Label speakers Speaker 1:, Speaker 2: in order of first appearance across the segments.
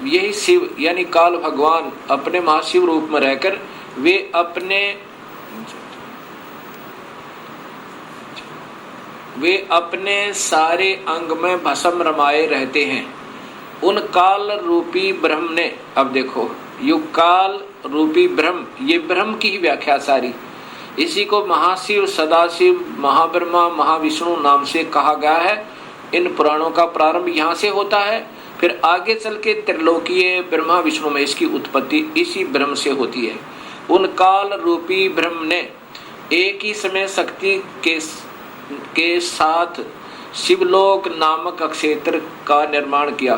Speaker 1: यही शिव यानी काल भगवान अपने महाशिव रूप में रहकर वे अपने सारे अंग में भस्म रमाए रहते हैं। उन काल रूपी ब्रह्म ने, अब देखो युग काल रूपी ब्रह्म, ये ब्रह्म की ही व्याख्या सारी, इसी को महाशिव, सदाशिव, महाब्रह्मा, महाविष्णु नाम से कहा गया है। इन पुराणों का प्रारंभ यहाँ से होता है, फिर आगे चल के त्रिलोकीय ब्रह्मा विष्णु में इसकी उत्पत्ति इसी ब्रह्म से होती है। उन काल रूपी ब्रह्म ने एक ही समय शक्ति के साथ शिवलोक नामक क्षेत्र का निर्माण किया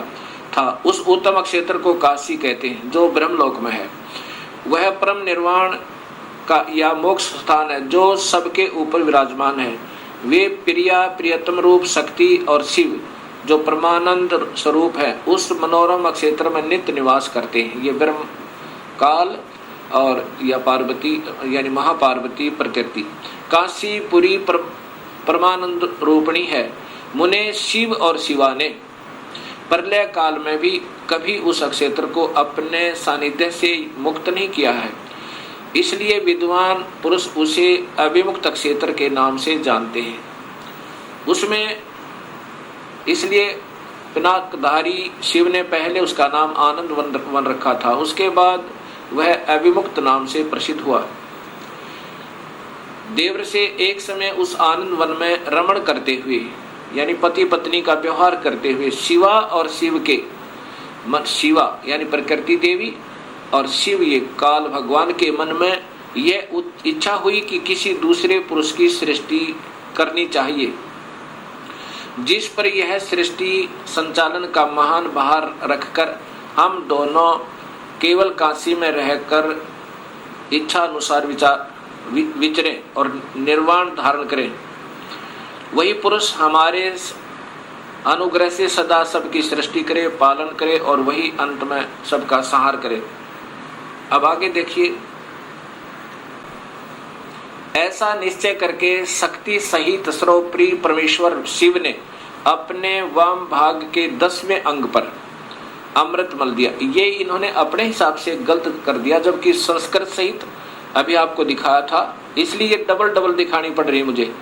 Speaker 1: था। उस उत्तम क्षेत्र को काशी कहते हैं, जो ब्रह्मलोक में है। वह परम निर्वाण का या मोक्ष स्थान है, जो सबके ऊपर विराजमान है। वे प्रियतम रूप शक्ति और शिव जो परमानंद स्वरूप है, उस मनोरम क्षेत्र में नित्य निवास करते हैं। ये ब्रह्म काल और या पार्वती यानी महापार्वती प्रकृति काशी पुरी परमानंद रूपणी है। मुने शिव और शिवा ने प्रलय काल में भी कभी उस क्षेत्र को अपने सानिध्य से मुक्त नहीं किया है, इसलिए विद्वान पुरुष उसे अविमुक्त क्षेत्र के नाम से जानते हैं। उसमें इसलिए पिनाकधारी शिव ने पहले उसका नाम आनंद वन रखा था, उसके बाद वह अविमुक्त नाम से प्रसिद्ध हुआ। देवर से एक समय उस आनंद वन में रमण करते हुए यानी पति पत्नी का व्यवहार करते हुए शिवा और शिव के शिवा यानी प्रकृति देवी और शिव ये काल भगवान के मन में यह इच्छा हुई कि किसी दूसरे पुरुष की सृष्टि करनी चाहिए, जिस पर यह सृष्टि संचालन का महान भार रखकर हम दोनों केवल काशी में रहकर इच्छा अनुसार विचरें और निर्वाण धारण करें। वही पुरुष हमारे अनुग्रह से सदा सबकी सृष्टि करे, पालन करे और वही अंत में सबका संहार करे। अब आगे देखिए, ऐसा निश्चय करके शक्ति सहित सर्वप्रिय परमेश्वर शिव ने अपने वाम भाग के 10वें अंग पर अमृत मल दिया। ये इन्होंने अपने हिसाब से गलत कर दिया, जबकि संस्कृत सहित अभी आपको दिखाया था, इसलिए ये डबल दिखानी पड़ रही है मुझे।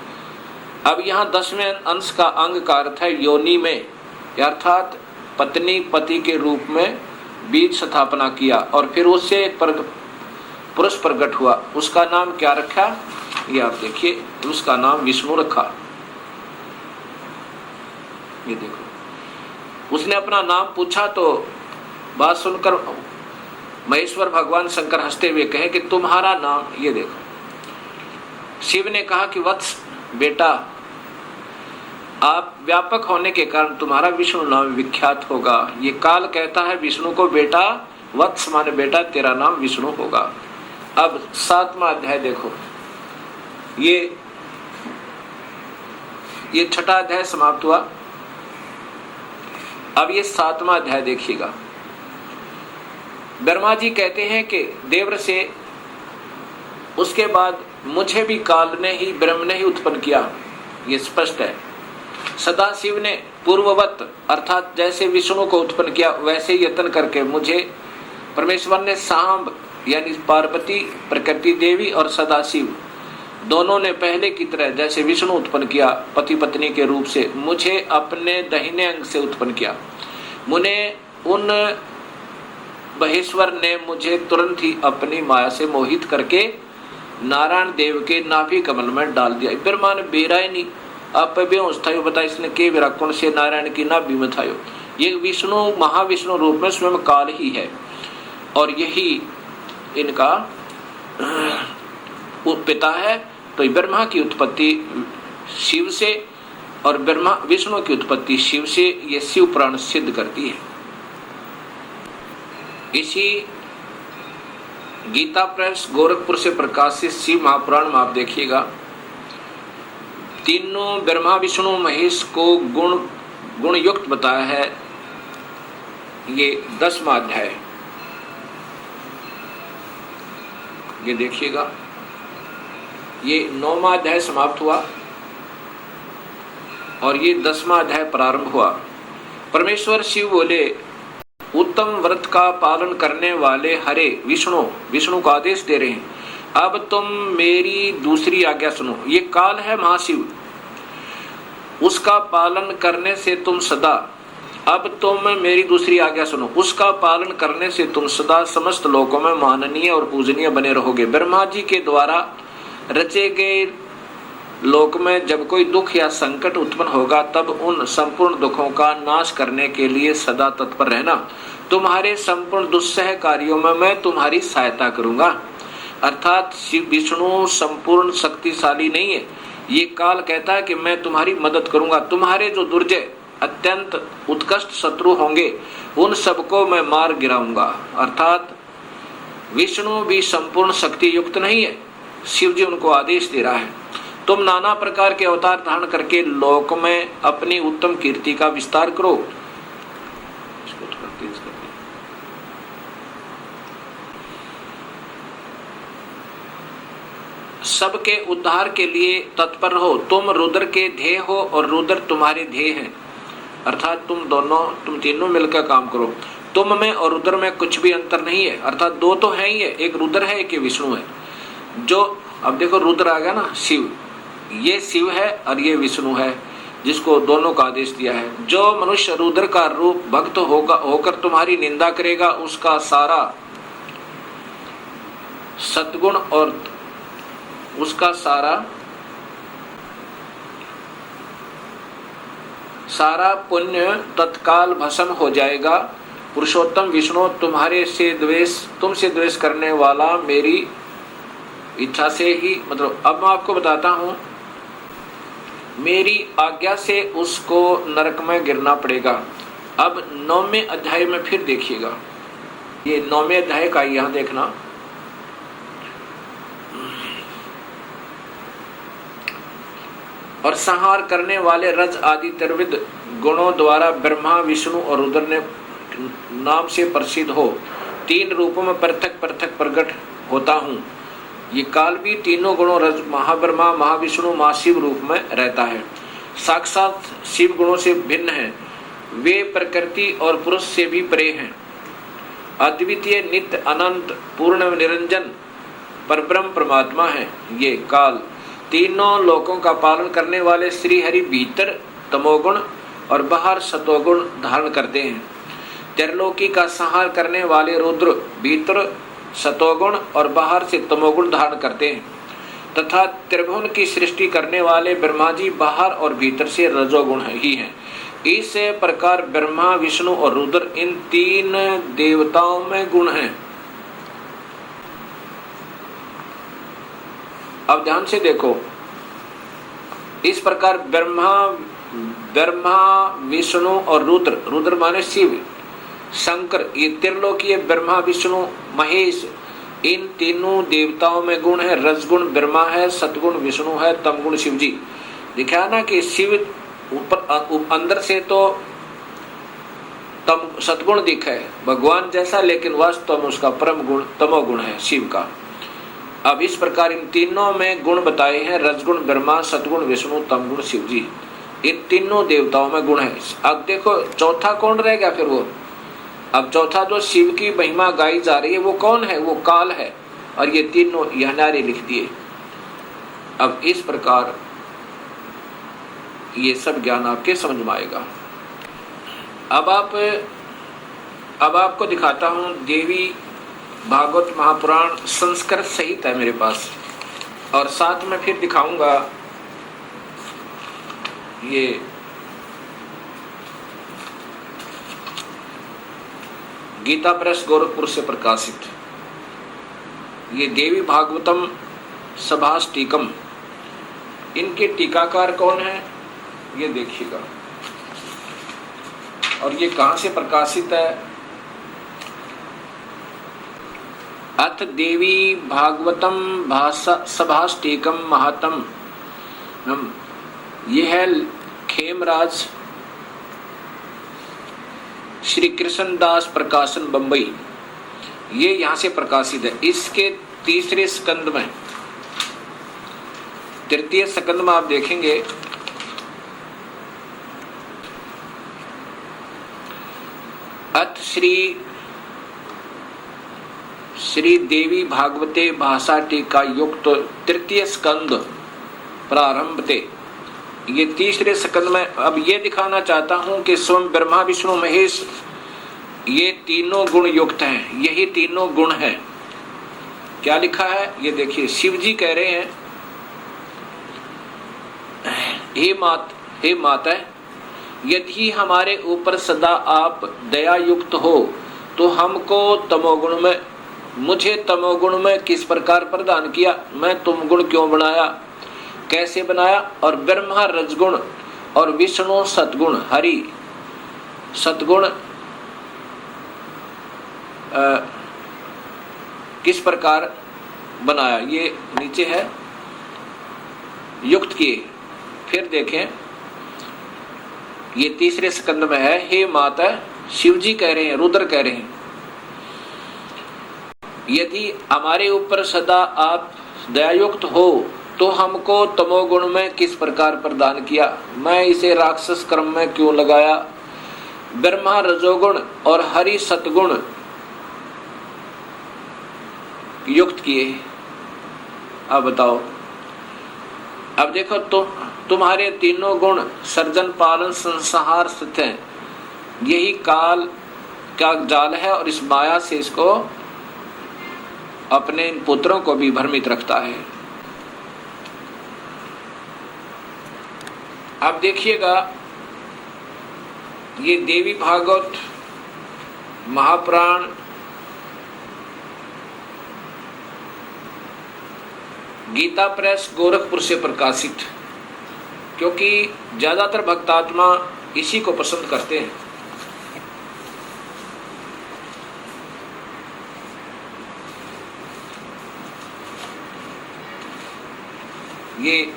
Speaker 1: अब यहाँ 10वें अंश का अंग का अर्थ है योनि में, अर्थात पत्नी पति के रूप में बीज स्थापना किया और फिर उससे एक पुरुष प्रकट हुआ। उसका नाम क्या रखा, ये आप देखिए, उसका नाम विष्णु रखा। ये देखो, उसने अपना नाम पूछा तो बात सुनकर महेश्वर भगवान शंकर हंसते हुए कहे कि तुम्हारा नाम, ये देखो, शिव ने कहा कि वत्स बेटा, आप व्यापक होने के कारण तुम्हारा विष्णु नाम विख्यात होगा। ये काल कहता है विष्णु को, बेटा वत्स माने बेटा, तेरा नाम विष्णु होगा। अब 7वां अध्याय देखो, ये 6ठा अध्याय समाप्त हुआ। अब ये 7वां अध्याय देखिएगा। ब्रह्मा जी कहते हैं कि देवर से उसके बाद मुझे भी काल ने ही, ब्रह्म ने ही उत्पन्न किया, ये स्पष्ट है। सदाशिव ने पूर्ववत अर्थात जैसे विष्णु को उत्पन्न किया वैसे यत्न करके मुझे परमेश्वर ने सांब यानी पार्वती, प्रकृति देवी और सदाशिव दोनों ने पहले की तरह जैसे विष्णु उत्पन्न किया पति पत्नी के रूप से, मुझे अपने दाहिने अंग से उत्पन्न किया। मुने उन महेश्वर ने मुझे तुरंत ही अपनी माया से मोहित करके नारायण देव के नाभि कमल में डाल दिया। ब्रह्मा ने बेरा ही नहीं, आप बेहोश था, बता इसने के विराकुण से नारायण की नाभि में था। ये विष्णु महाविष्णु रूप में स्वयं काल ही है और यही इनका पिता है। तो ब्रह्मा की उत्पत्ति शिव से और ब्रह्मा विष्णु की उत्पत्ति शिव से, ये शिव पुराण सिद्ध करती है। इसी गीता प्रेस गोरखपुर से प्रकाशित शिव महापुराण में आप देखिएगा, तीनों ब्रह्मा विष्णु महेश को गुण युक्त बताया है। ये 10वां अध्याय, ये देखिएगा, ये 9वां अध्याय समाप्त हुआ और ये 10वां अध्याय प्रारंभ हुआ। परमेश्वर शिव बोले, उत्तम व्रत का पालन करने वाले हरे विष्णु, विष्णु को आदेश दे रहे हैं, अब तुम मेरी दूसरी आज्ञा सुनो। ये काल है महाशिव, उसका पालन करने से तुम सदा, अब तुम मेरी दूसरी आज्ञा सुनो, उसका पालन करने से तुम सदा समस्त लोकों में माननीय और पूजनीय बने रहोगे। ब्रह्मा जी के द्वारा रचे गए लोक में जब कोई दुख या संकट उत्पन्न होगा तब उन संपूर्ण दुखों का नाश करने के लिए सदा तत्पर रहना। तुम्हारे संपूर्ण दुस्सह कार्यों में मैं तुम्हारी सहायता करूंगा। अर्थात शिव विष्णु संपूर्ण शक्तिशाली नहीं है, ये काल कहता है कि मैं तुम्हारी मदद करूंगा। तुम्हारे जो दुर्जय अत्यंत उत्कृष्ट शत्रु होंगे उन सबको मैं मार गिराऊंगा। अर्थात विष्णु भी संपूर्ण शक्ति युक्त नहीं है, शिव जी उनको आदेश दे रहा है, तुम नाना प्रकार के अवतार धारण करके लोक में अपनी उत्तम कीर्ति का विस्तार करो। सबके उद्धार के लिए तत्पर रहो। तुम रुद्र के ध्येय हो और रुद्र तुम्हारे ध्येय हैं। अर्थात तुम तीनों मिलकर काम करो। तुम में और रुद्र में कुछ भी अंतर नहीं है। अर्थात दो तो है ही है, एक रुद्र है एक विष्णु है। जो अब देखो रुद्र आ गया ना, शिव, ये शिव है और ये विष्णु है जिसको दोनों का आदेश दिया है। जो मनुष्य रुद्र का रूप भक्त होकर तुम्हारी निंदा करेगा उसका सारा सद्गुण और उसका सारा पुण्य तत्काल भस्म हो जाएगा। पुरुषोत्तम विष्णु तुमसे द्वेष करने वाला मेरी इच्छा से ही, मतलब अब मैं आपको बताता हूं, मेरी आज्ञा से उसको नरक में गिरना पड़ेगा। अब 9वें अध्याय में फिर देखिएगा, ये 9वें अध्याय का यहां देखना। और संहार करने वाले रज आदि त्रिविध गुणों द्वारा ब्रह्मा विष्णु और रुद्र ने नाम से प्रसिद्ध हो 3 रूपों में पृथक पृथक प्रकट होता हूँ। ये काल भी तीनों गुणों रज महाब्रह्मा महाविष्णु महाशिव रूप में रहता है। साक्षात शिव गुणों से भिन्न है, वे प्रकृति और पुरुष से भी परे हैं। अद्वितीय नित्य अनंत पूर्ण निरंजन परब्रह्म परमात्मा है। ये काल तीनों लोकों का पालन करने वाले श्री हरि भीतर तमोगुण और बाहर सतोगुण धारण करते हैं। त्रिलोकी का संहार करने वाले रुद्र भीतर सतोगुण और बाहर से तमोगुण धारण करते हैं तथा त्रिभुवन की सृष्टि करने वाले ब्रह्मा जी बाहर और भीतर से रजोगुण ही हैं। इस प्रकार ब्रह्मा विष्णु और रुद्र इन 3 देवताओं में गुण हैं। अब ध्यान से देखो, इस प्रकार ब्रह्मा विष्णु और रुद्र माने शिव, शंकर, ये त्रिलोकीय ब्रह्मा विष्णु महेश, इन तीनों देवताओं में गुण है। रजगुण ब्रह्मा है, सतगुण विष्णु है, तमगुण शिव जी। दिखा ना कि शिव ऊपर अंदर से तो सतगुण दिखा है भगवान जैसा, लेकिन वास्तव में उसका परम गुण तमोगुण है शिव का। अब इस प्रकार इन तीनों में गुण बताए हैं, रजगुण ब्रह्मा, सतगुण विष्णु, तमगुण शिव जी। इन तीनों देवताओं में गुण है। अब देखो चौथा कौन रह गया फिर वो, अब चौथा जो शिव की महिमा गाई जा रही है वो कौन है, वो काल है। और ये तीनों यह नारे लिख दिए। अब इस प्रकार ये सब ज्ञान आपके समझ में आएगा। अब आपको दिखाता हूं देवी भागवत महापुराण संस्कृत सहित है मेरे पास, और साथ में फिर दिखाऊंगा ये गीता प्रेस गोरखपुर से प्रकाशित ये देवी भागवतम सभाष्टिकम। इनके टीकाकार कौन है ये देखिएगा। और ये कहां से प्रकाशित है, अथ देवी भागवतम भाषा सभाष्टिकम महात्म, ये है खेमराज श्री कृष्णदास प्रकाशन बंबई, ये यहां से प्रकाशित है। इसके 3रे स्कंद में, 3य स्कंद में आप देखेंगे अथ श्री देवी भागवते भाषा टीका युक्त तृतीय स्कंद प्रारंभते। ये तीसरे स्कंद में अब ये दिखाना चाहता हूं कि स्वयं ब्रह्मा विष्णु महेश ये तीनों गुण युक्त हैं। यही तीनों गुण हैं। क्या लिखा है ये देखिए। शिव जी कह रहे हैं, हे माता, यदि हमारे ऊपर सदा आप दया युक्त हो तो हमको तमोगुण में, मुझे तमोगुण में किस प्रकार प्रदान किया, मैं तुम गुण क्यों बनाया, कैसे बनाया, और ब्रह्मा रजगुण और विष्णु सतगुण, हरि सतगुण किस प्रकार बनाया, ये नीचे है युक्त किए। फिर देखें ये तीसरे स्कंद में है। हे माता, शिव जी कह रहे हैं, रुद्र कह रहे हैं, यदि हमारे ऊपर सदा आप दयायुक्त हो तो हमको तमोगुण में किस प्रकार प्रदान किया, मैं इसे राक्षस कर्म में क्यों लगाया, ब्रह्मा रजोगुण और हरि सतगुण युक्त किए। अब बताओ, अब देखो तो तुम्हारे तीनों गुण सर्जन पालन संहार स्थित हैं। यही काल का जाल है और इस माया से इसको अपने इन पुत्रों को भी भ्रमित रखता है। अब देखिएगा ये देवी भागवत महापुराण गीता प्रेस गोरखपुर से प्रकाशित, क्योंकि ज्यादातर भक्तात्मा इसी को पसंद करते हैं। ये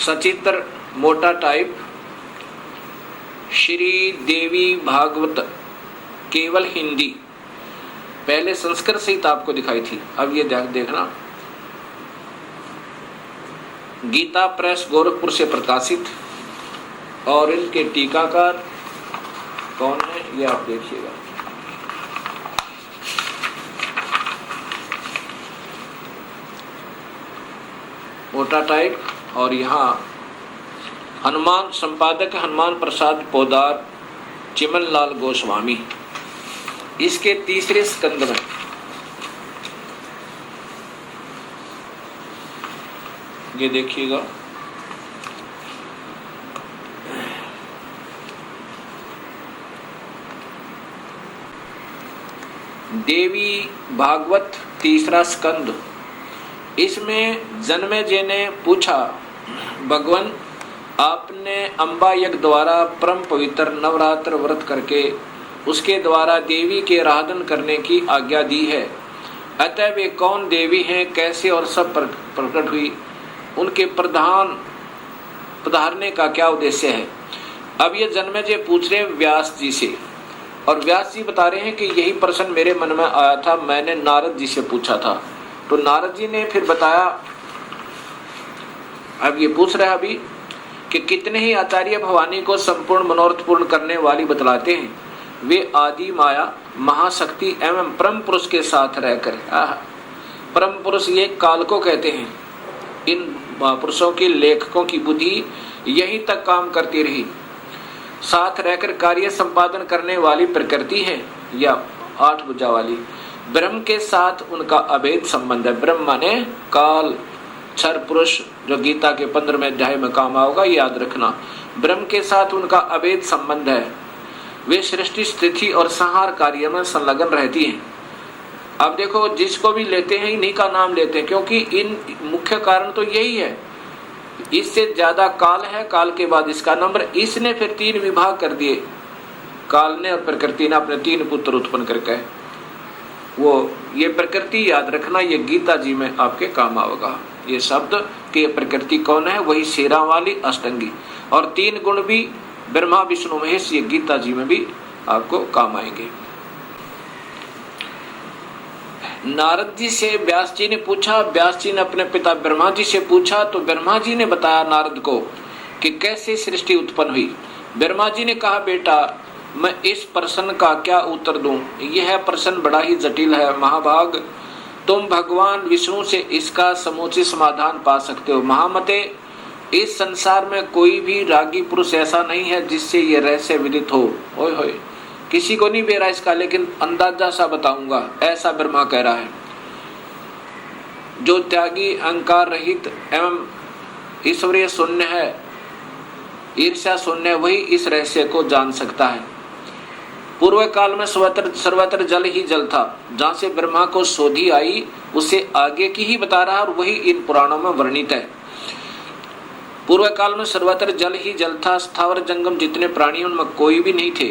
Speaker 1: सचित्र मोटा टाइप श्री देवी भागवत केवल हिंदी, पहले संस्कृत सहित आपको दिखाई थी, अब ये देखना गीता प्रेस गोरखपुर से प्रकाशित। और इनके टीकाकार कौन है ये आप देखिएगा। मोटा टाइप, और यहाँ हनुमान संपादक हनुमान प्रसाद पोदार चिमन लाल गोस्वामी। इसके तीसरे स्कंद में ये देखिएगा, देवी भागवत तीसरा स्कंद। इसमें जन्मेजय ने पूछा, भगवान आपने अम्बा यज्ञ द्वारा परम पवित्र नवरात्र व्रत करके उसके द्वारा देवी के आराधन करने की आज्ञा दी है, अतः वे कौन देवी हैं, कैसे और सब प्रकट हुई, उनके पधारने का क्या उद्देश्य है। अब ये जन्मेजय पूछ रहे व्यास जी से, और व्यास जी बता रहे हैं कि यही प्रश्न मेरे मन में आया था, मैंने नारद जी से पूछा था। तो नारद जी ने फिर बताया, अब ये पूछ रहा है अभी कि कितने ही आचार्य भवानी को संपूर्ण मनोरथ पूर्ण करने वाली बतलाते हैं। वे आदि माया महाशक्ति एवं परम पुरुष के साथ रहकर, परम पुरुष ये काल को कहते हैं। इन महापुरुषों के लेखकों की बुद्धि यही तक काम करती रही, साथ रहकर कार्य संपादन करने वाली प्रकृति है या 8 भुजा वाली। ब्रह्म के साथ उनका अभेद संबंध है। ब्रह्म माने काल, क्षर पुरुष, जो गीता के 15वें अध्याय में काम आओगा, याद रखना। ब्रह्म के साथ उनका अभेद संबंध है। वे सृष्टि स्थिति और संहार कार्य में संलग्न रहती हैं। अब देखो, जिसको भी लेते हैं इन्हीं का नाम लेते हैं, क्योंकि इन मुख्य कारण तो यही है। इससे ज्यादा काल है, काल के बाद इसका नंबर। इसने फिर 3 विभाग कर दिए, काल ने और प्रकृति ने अपने 3 पुत्र उत्पन्न करके। वो ये प्रकृति याद रखना, ये गीता जी में आपके काम आएगा। ये शब्द कि प्रकृति कौन है, वही शेरा वाली अष्टंगी, और 3 गुण भी ब्रह्मा विष्णु महेश, ये गीता जी में भी आपको काम आएंगे। नारद जी से व्यास जी ने पूछा, व्यास जी ने अपने पिता ब्रह्मा जी से पूछा, तो ब्रह्मा जी ने बताया नारद को कि कैसे सृष्टि उत्पन्न हुई। ब्रह्मा जी ने कहा, बेटा मैं इस प्रश्न का क्या उत्तर दूं? यह प्रश्न बड़ा ही जटिल है महाभाग। तुम भगवान विष्णु से इसका समुचित समाधान पा सकते हो। महामते, इस संसार में कोई भी रागी पुरुष ऐसा नहीं है जिससे ये रहस्य विदित हो। ओए होए, किसी को नहीं बेरा इसका, लेकिन अंदाजा सा बताऊंगा, ऐसा ब्रह्मा कह रहा है। जो त्यागी, अहंकार रहित एवं ईश्वरीय शून्य है, ईर्ष्या शून्य, वही इस रहस्य को जान सकता है। पूर्व काल में सर्वत्र जल ही जल था। जहां से ब्रह्मा को शोधी आई उसे आगे की ही बता रहा, और वही इन पुराणों में वर्णित है। पूर्व काल में सर्वत्र जल ही जल था, स्थावर जंगम जितने प्राणी उनमें कोई भी नहीं थे।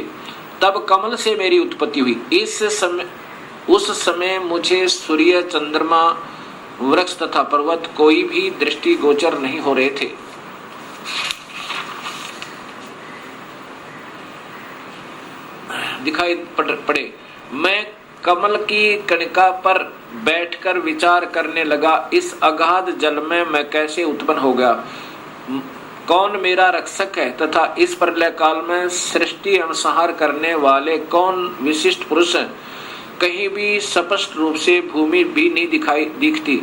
Speaker 1: तब कमल से मेरी उत्पत्ति हुई। उस समय मुझे सूर्य, चंद्रमा, वृक्ष तथा पर्वत कोई भी दृष्टि गोचर नहीं हो रहे थे। दिखाई पड़े। मैं कमल की कणिका पर बैठकर विचार करने लगा, इस अगाध जल में मैं कैसे उत्पन्न हो गया, कौन मेरा रक्षक है, तथा इस प्रलय काल में सृष्टि एवं संहार करने वाले कौन विशिष्ट पुरुष हैं। कहीं भी स्पष्ट रूप से भूमि भी नहीं दिखती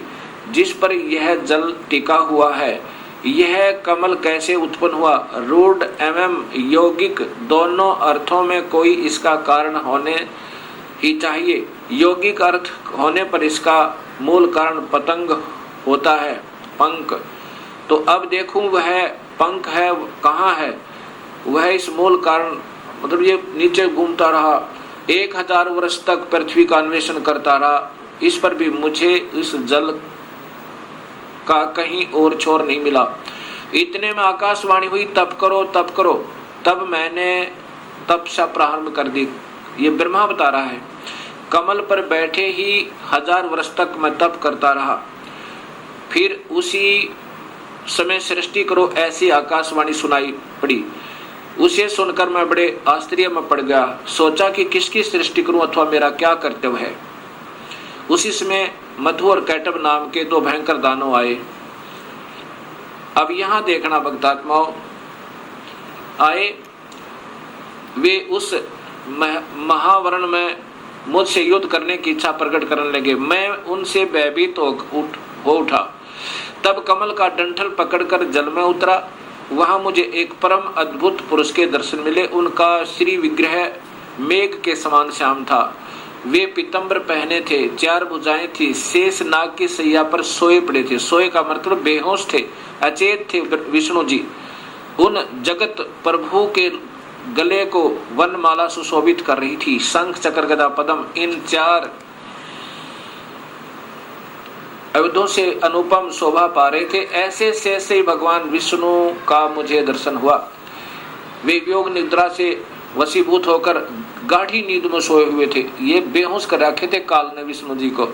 Speaker 1: जिस पर यह जल टिका हुआ है। यह कमल कैसे उत्पन्न हुआ? रूढ़ एवं यौगिक दोनों अर्थों में कोई इसका कारण होने ही चाहिए। यौगिक अर्थ होने पर इसका मूल कारण पतंग होता है, पंख। तो अब देखूं वह पंख है कहाँ है, वह इस मूल कारण, मतलब ये नीचे घूमता रहा, 1000 वर्ष तक पृथ्वी का अन्वेषण करता रहा, इस पर भी मुझे इस जल का कहीं और छोर नहीं मिला। इतने में आकाशवाणी हुई, तप करो तप करो। तब मैंने तपस्या प्रारंभ कर दी। ये ब्रह्मा बता रहा है। कमल पर बैठे ही 1000 वर्ष तक मैं तप करता रहा। फिर उसी समय सृष्टि करो, ऐसी आकाशवाणी सुनाई पड़ी। उसे सुनकर मैं बड़े आश्चर्य में पड़ गया। सोचा कि किसकी सृष्टि करूं अथवा मेरा क्या कर्तव्य है। उसी समय मधु और कैटब नाम के 2 भयंकर दानव आए। अब यहां देखना भक्तात्माओं, आए वे उस महावरण में मुझसे युद्ध करने की इच्छा प्रकट करने लगे। मैं उनसे भयभीत हो उठा। तब कमल का डंठल पकड़कर जल में उतरा। वहां मुझे एक परम अद्भुत पुरुष के दर्शन मिले। उनका श्री विग्रह मेघ के समान श्याम था। वे पीतंबर पहने थे, 4 भुजाएं थी, शेष नाग की सैया पर सोए पड़े थे। सोए का मतलब बेहोश थे, अचेत थे विष्णु जी। उन जगत प्रभु के गले को वनमाला सुशोभित कर रही थी। शंख, चक्र, गदा, पद्म, इन 4 आयुधों से अनुपम शोभा पा रहे थे। ऐसे से भगवान विष्णु का मुझे दर्शन हुआ। वे योग निद्रा से वशीभूत होकर गाढ़ी नींद में सोए हुए थे। ये बेहोश कर रखे थे काल ने विष्णु जी को।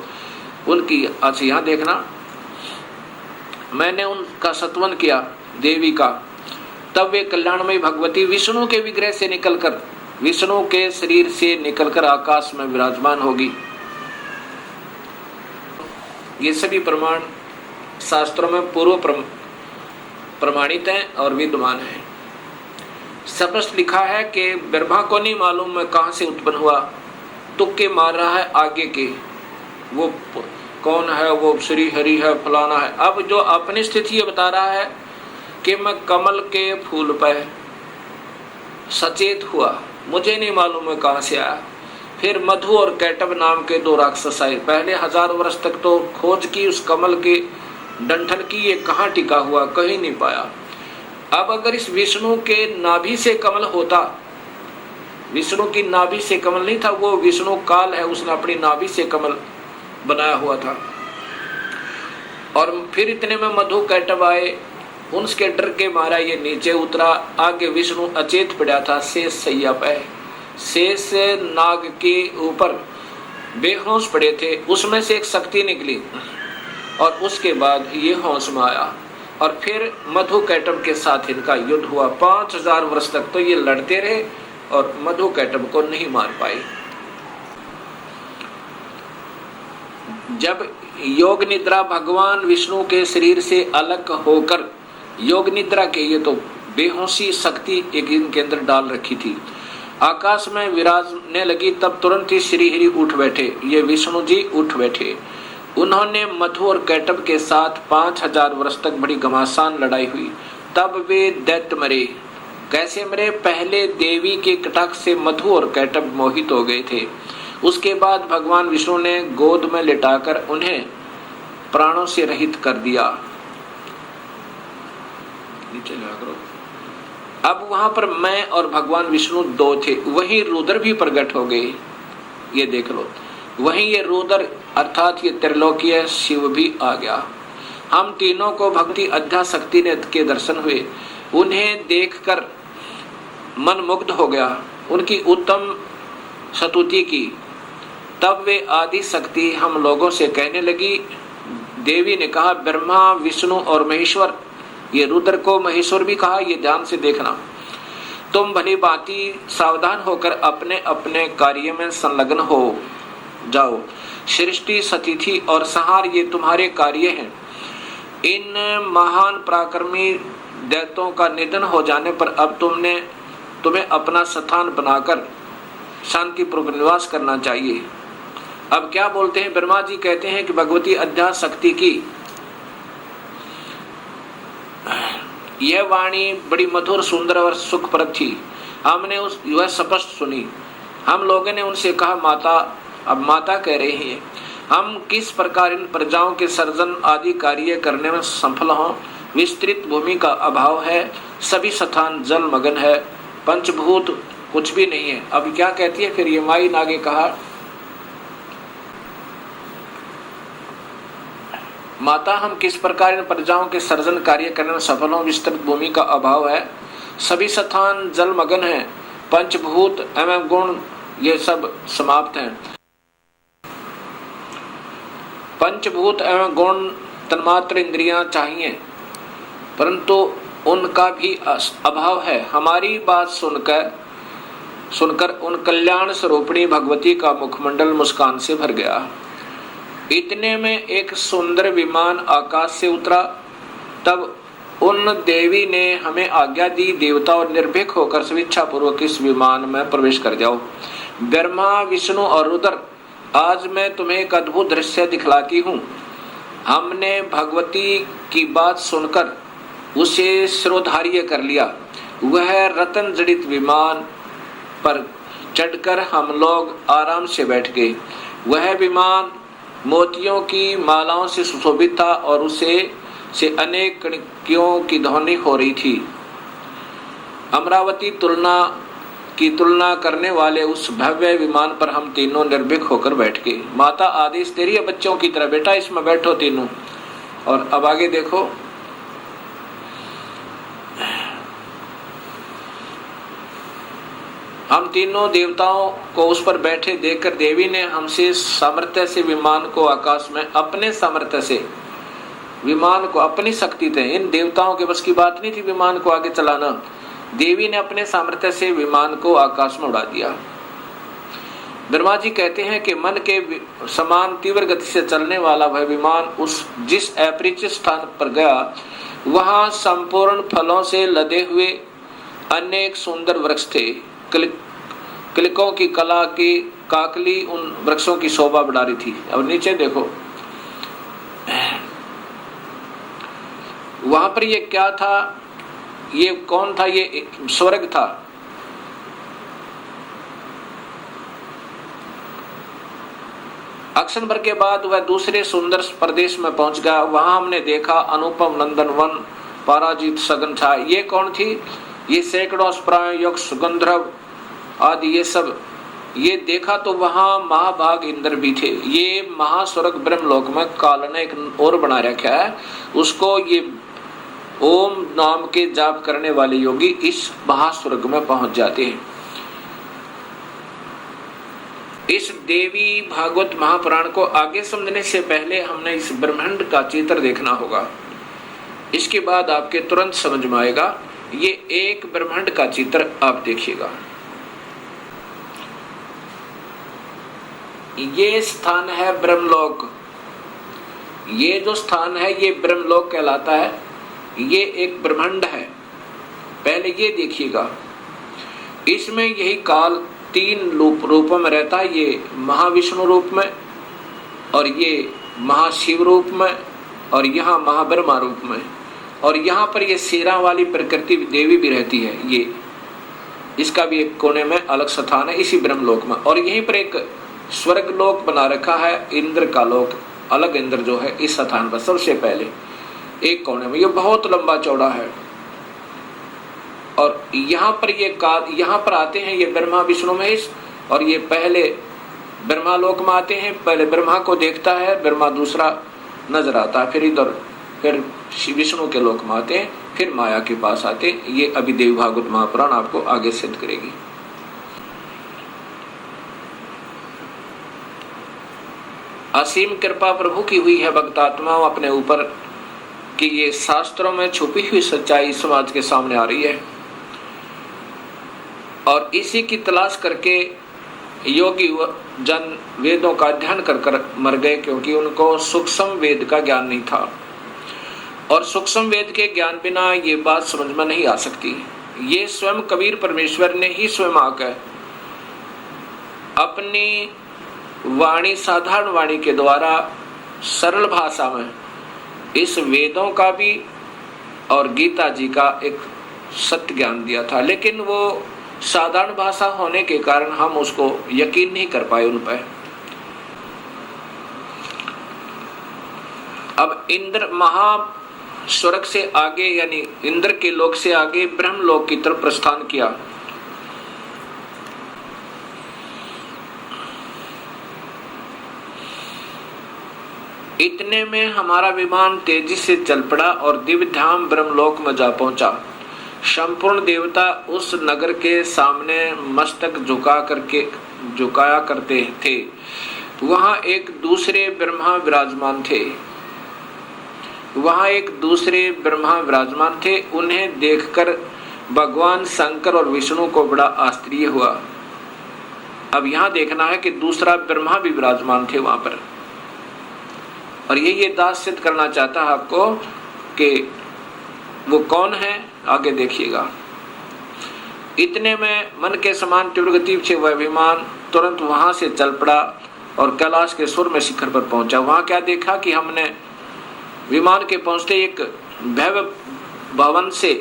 Speaker 1: उनकी अच्छा यहाँ देखना, मैंने उनका सत्वन किया देवी का। तब वे कल्याणमयी भगवती विष्णु के विग्रह से निकलकर, विष्णु के शरीर से निकलकर आकाश में विराजमान होगी। ये सभी प्रमाण शास्त्रों में पूर्व प्रमाणित हैं और विद्यमान हैं। स्पष्ट लिखा है कि ब्रह्मा को नहीं मालूम मैं कहां से उत्पन्न हुआ, तुक्के मार रहा है आगे के, वो कौन है, वो श्री हरि है, फलाना है। अब जो अपनी स्थिति ये बता रहा है कि मैं कमल के फूल पर सचेत हुआ, मुझे नहीं मालूम मैं कहां से आया। फिर मधु और कैटब नाम के 2 राक्षस आए। पहले 1000 वर्ष तक तो खोज की उस कमल के डंठल की, ये कहाँ टिका हुआ, कहीं नहीं पाया। अब अगर इस विष्णु के नाभि से कमल होता, विष्णु की नाभि से कमल नहीं था, वो विष्णु काल है, उसने अपनी नाभि से कमल बनाया हुआ था। और फिर इतने में मधु कैटब आए, उनके डर के मारा ये नीचे उतरा। आगे विष्णु अचेत पड़ा था शेष सैया पे, शेष नाग के ऊपर बेहोश पड़े थे। उसमें से एक शक्ति निकली और उसके बाद ये होश में आया और फिर मधु कैटब के साथ इनका युद्ध हुआ। 5000 वर्ष तक तो ये लड़ते रहे और मधु कैटब को नहीं मार पाए। जब योग निद्रा भगवान विष्णु के शरीर से अलग होकर, योग निद्रा के ये तो बेहोशी शक्ति एक इनके अंदर डाल रखी थी। आकाश में विराजने लगी, तब तुरंत ही श्रीहरि उठ बैठे। ये विष्णु जी उठ बैठे। उन्होंने मधु और कैटभ के साथ 5000 वर्ष तक बड़ी घमासान लड़ाई हुई। तब वे दैत्य मरे। कैसे मरे? पहले देवी के कटाक्ष से मधु और कैटभ मोहित हो गए थे। उसके बाद भगवान विष्णु ने गोद में लिटाकर उन्हें प्राणों से रहित कर दिया। नीचे लगा करो। अब वहां पर मैं और भगवान विष्णु दो थे। वहीं रुद्र भी प्रकट हो गए। ये देख लो, वहीं ये रुद्र अर्थात ये त्रिलोकीय शिव भी आ गया। हम तीनों को भक्ति अध्याशक्ति ने के दर्शन हुए। उन्हें देखकर मन मुग्ध हो गया। उनकी उत्तम स्तुति की। तब वे आदि शक्ति हम लोगों से कहने लगी। देवी ने कहा, ब्रह्मा विष्णु और महेश्वर, ये रुद्र को महेश्वर भी कहा, ये ध्यान से देखना। तुम भली भांति सावधान होकर अपने अपने कार्य में संलग्न हो जाओ। सृष्टि, स्थिति और संहार ये तुम्हारे कार्य हैं। इन महान पराक्रमी दैत्यों का निधन हो जाने पर अब तुम्हें अपना स्थान बनाकर शांतिपूर्वक निवास करना चाहिए। अब क्या बोलते हैं? ब्रह्मा जी कहते हैं कि भगवती अध्यास शक्ति की यह वाणी बड़ी मधुर, सुंदर और सुखप्रद थी। हमने वह स्पष्ट सुनी। हम लोगों ने उनसे कहा, माता, अब माता कह रही हैं, हम किस प्रकार इन प्रजाओं के सर्जन आदि कार्य करने में सफल हों। विस्तृत भूमि का अभाव है, सभी स्थान जल मगन है, पंचभूत कुछ भी नहीं है। अब क्या कहती है फिर ये माई ने आगे कहा, माता, हम किस प्रकार इन प्रजाओं के सर्जन कार्य करने में सफल हों। विस्तृत भूमि का अभाव है, सभी स्थान जल मगन है, पंचभूत एवं गुण ये सब समाप्त हैं। पंचभूत एवं गुण तन्मात्र इंद्रियां चाहिए, परंतु उनका भी अभाव है। हमारी बात सुनकर उन कल्याण स्वरूपिणी भगवती का मुखमंडल मुस्कान से भर गया। इतने में एक सुंदर विमान आकाश से उतरा। तब उन देवी ने हमें आज्ञा दी, देवता और निर्भीक होकर स्वेच्छा पूर्वक इस विमान में प्रवेश कर जाओ। ब्रह्मा विष्णु और रुद्र, आज मैं तुम्हें एक अद्भुत दृश्य दिखलाती हूँ। हमने भगवती की बात सुनकर उसे शिरोधार्य कर लिया। वह रतन जड़ित विमान पर चढ़कर हम लोग आराम से बैठ गए। वह विमान मोतियों की मालाओं से सुशोभित था और उसे से अनेक कणियों की ध्वनि हो रही थी। अमरावती की तुलना करने वाले उस भव्य विमान पर हम तीनों निर्भीक होकर बैठ गए। माता, आदेश दे रही है बच्चों की तरह, बेटा इसमें बैठो तीनों। और अब आगे देखो, हम तीनों देवताओं को उस पर बैठे देखकर देवी ने हमसे सामर्थ्य से विमान को आकाश में, अपने सामर्थ्य से विमान को, अपनी शक्ति थे, इन देवताओं के बस की बात नहीं थी विमान को आगे चलाना। देवी ने अपने सामर्थ्य से विमान को आकाश में उड़ा दिया। ब्रह्मा जी कहते हैं कि मन के समान तीव्र गति से चलने वाला वह विमान जिस अपरिचित स्थान पर गया, वहां संपूर्ण फलों से लदे हुए अनेक सुंदर वृक्ष थे। किलकों की कला की काकली उन वृक्षों की शोभा बढ़ा रही थी। और नीचे देखो, वहां पर ये क्या था, ये कौन था? ये स्वर्ग था। अक्षण भर के बाद वह दूसरे सुंदर प्रदेश में पहुंच गया। वहां हमने देखा अनुपम नंदन वन, पराजित सघन छाया। ये कौन थी? ये सैकड़ों स्प्रायुक्त सुगंधर्व आदि ये सब। ये देखा तो वहां महाभाग इंद्र भी थे। ये महास्वर्ग ब्रह्मलोक में काल ने एक और बना रखा है, उसको ये ओम नाम के जाप करने वाले योगी इस महास्वर्ग में पहुंच जाते हैं। इस देवी भागवत महापुराण को आगे समझने से पहले हमने इस ब्रह्मांड का चित्र देखना होगा। इसके बाद आपके तुरंत समझ में आएगा। ये एक ब्रह्मांड का चित्र आप देखिएगा। ये स्थान है ब्रह्मलोक। ये जो स्थान है ये ब्रह्मलोक कहलाता है। ये एक ब्रह्मांड है। पहले ये देखिएगा, इसमें यही काल 3 रूपों में रहता है, ये महाविष्णु रूप में, और ये महाशिव रूप में, और यहाँ महाब्रह्मा रूप में, और यहाँ पर ये शेरा वाली प्रकृति देवी भी रहती है। ये इसका भी एक कोने में अलग स्थान है इसी ब्रह्मलोक में। और यहीं पर एक स्वर्ग लोक बना रखा है, इंद्र का लोक, अलग इंद्र जो है इस स्थान पर सबसे पहले एक कोने में। ये बहुत लंबा चौड़ा है। और यहाँ पर यहाँ पर आते हैं ये ब्रह्मा विष्णु महेश, और ये पहले ब्रह्मा लोक में आते हैं। पहले ब्रह्मा को देखता है, ब्रह्मा दूसरा नजर आता है, फिर इधर फिर विष्णु के लोक में आते हैं, फिर माया के पास आते हैं। ये अभी देवी भागवत महापुराण आपको आगे सिद्ध करेगी। असीम कृपा प्रभु की हुई है भक्तात्माओं अपने ऊपर कि ये शास्त्रों में छुपी हुई सच्चाई समाज के सामने आ रही है, और इसी की तलाश करके योगी जन वेदों का अध्ययन कर कर मर गए, क्योंकि उनको सूक्ष्म वेद का ज्ञान नहीं था। और सूक्ष्म वेद के ज्ञान बिना ये बात समझ में नहीं आ सकती। ये स्वयं कबीर परमेश्वर ने ही स्वयं आकर अपनी वाणी, साधारण वाणी के द्वारा सरल भाषा में इस वेदों का भी और गीता जी का एक सत्य ज्ञान दिया था। लेकिन वो साधारण भाषा होने के कारण हम उसको यकीन नहीं कर पाए उन पर। अब इंद्र महास्वर्ग से आगे, यानी इंद्र के लोक से आगे ब्रह्मलोक की तरफ प्रस्थान किया। इतने में हमारा विमान तेजी से चल पड़ा और दिव्य धाम ब्रह्मलोक में जा पहुंचा। संपूर्ण देवता उस नगर के सामने मस्तक झुकाया करते थे। वहां एक दूसरे ब्रह्मा विराजमान थे। उन्हें देखकर भगवान शंकर और विष्णु को बड़ा आश्चर्य हुआ। अब यहाँ देखना है कि दूसरा ब्रह्मा भी विराजमान थे वहां पर, और ये दास सिद्ध करना चाहता है आपको कि वो कौन है, आगे देखिएगा। इतने में मन के समान तीव्र गति से वह विमान तुरंत वहां से चल पड़ा और कैलाश के सुर में शिखर पर पहुंचा। वहां क्या देखा कि हमने विमान के पहुंचते एक भव्य भवन से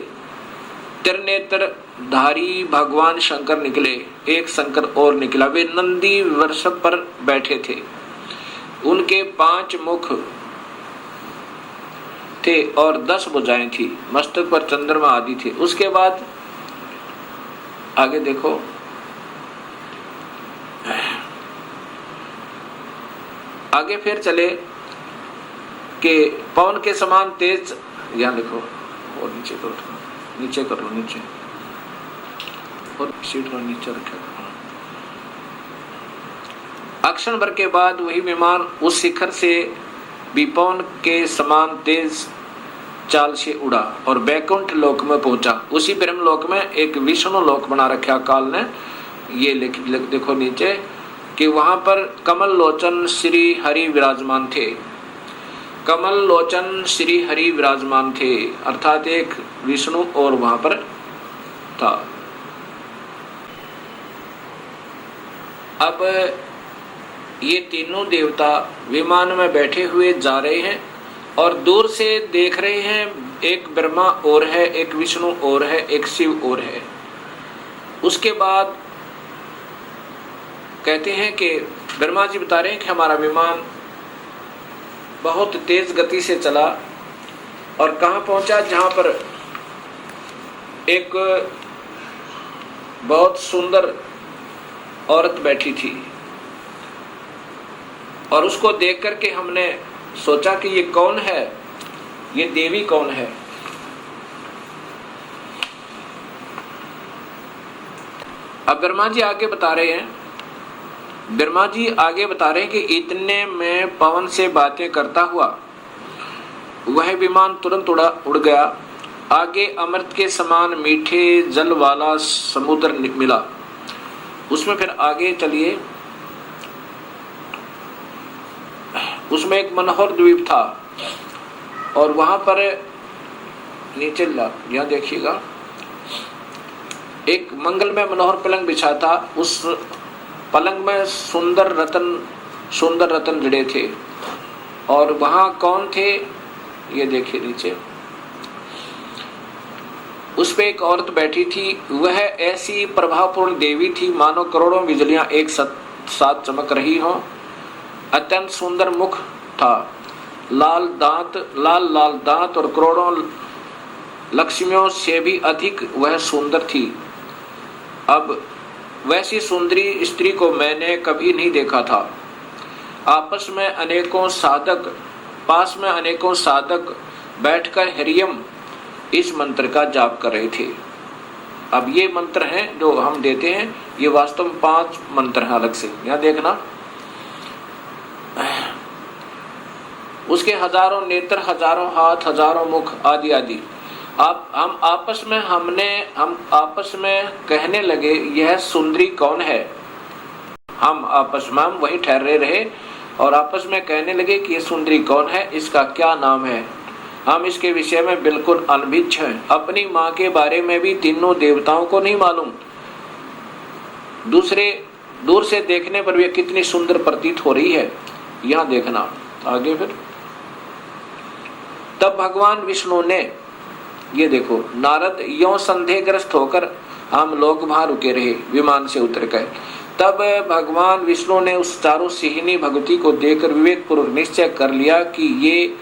Speaker 1: त्रिनेत्र धारी भगवान शंकर निकले। एक शंकर और निकला। वे नंदी वृषभ पर बैठे थे। उनके 5 मुख थे और 10 भुजाएं थी। मस्तक पर चंद्रमा आदि थे। उसके बाद आगे देखो, आगे फिर चले कि पवन के समान तेज, यहाँ देखो और नीचे करो, नीचे कर लो, नीचे और सीट को नीचे रखा। अक्षण भर के बाद वही विमान उस शिखर से भी पवन के समान तेज चाल से उड़ा और बैकुंठ लोक में पहुंचा। उसी ब्रह्म लोक में एक विष्णु लोक बना रखा काल ने। ये देखो नीचे कि वहां पर कमल लोचन श्री हरि विराजमान थे। कमल लोचन श्री हरि विराजमान थे, अर्थात एक विष्णु और वहां पर था। अब ये तीनों देवता विमान में बैठे हुए जा रहे हैं और दूर से देख रहे हैं। एक ब्रह्मा और है, एक विष्णु और है, एक शिव और है। उसके बाद कहते हैं कि ब्रह्मा जी बता रहे हैं कि हमारा विमान बहुत तेज गति से चला और कहाँ पहुंचा, जहां पर एक बहुत सुंदर औरत बैठी थी। और उसको देख करके हमने सोचा कि ये कौन है, ये देवी कौन है। अब ब्रह्मा जी आगे बता रहे हैं, कि इतने में पवन से बातें करता हुआ वह विमान तुरंत उड़ गया। आगे अमृत के समान मीठे जल वाला समुद्र मिला। उसमें फिर आगे चलिए, उसमें एक मनोहर द्वीप था और वहां पर नीचे यहाँ देखिएगा एक मंगलमय मनोहर पलंग बिछा था, उस पलंग में सुंदर रतन जड़े थे। और वहां कौन थे, ये देखिए नीचे, उस पे एक औरत बैठी थी। वह ऐसी प्रभावपूर्ण देवी थी मानो करोड़ों बिजलियां एक साथ चमक रही हों। अत्यंत सुंदर मुख था, लाल दांत और करोड़ों लक्ष्मियों से भी अधिक वह सुंदर थी। अब वैसी सुंदरी स्त्री को मैंने कभी नहीं देखा था। पास में अनेकों साधक बैठकर हरियम इस मंत्र का जाप कर रहे थे। अब ये मंत्र हैं जो हम देते हैं, ये वास्तव में 5 मंत्र हैं अलग से, यहाँ देखना। उसके हजारों नेत्र, हजारों हाथ, हजारों मुख आदि आदि। हम आपस में कहने लगे, यह सुंदरी कौन है। हम आपस में वहीं ठहरे रहे और आपस में कहने लगे कि यह सुंदरी कौन है, इसका क्या नाम है। हम इसके विषय में बिल्कुल अनभिज्ञ हैं। अपनी माँ के बारे में भी तीनों देवताओं को नहीं मालूम। दूर से देखने पर भी कितनी सुंदर प्रतीत हो रही है, यहाँ देखना आगे। फिर तब भगवान विष्णु ने, ये देखो, नारद यों संदेहग्रस्त होकर, हम लोग वहां रुके रहे, विमान से उतर गए। तब भगवान विष्णु ने उस चारों सिहिनी भगवती को देखकर विवेक पूर्वक निश्चय कर लिया कि ये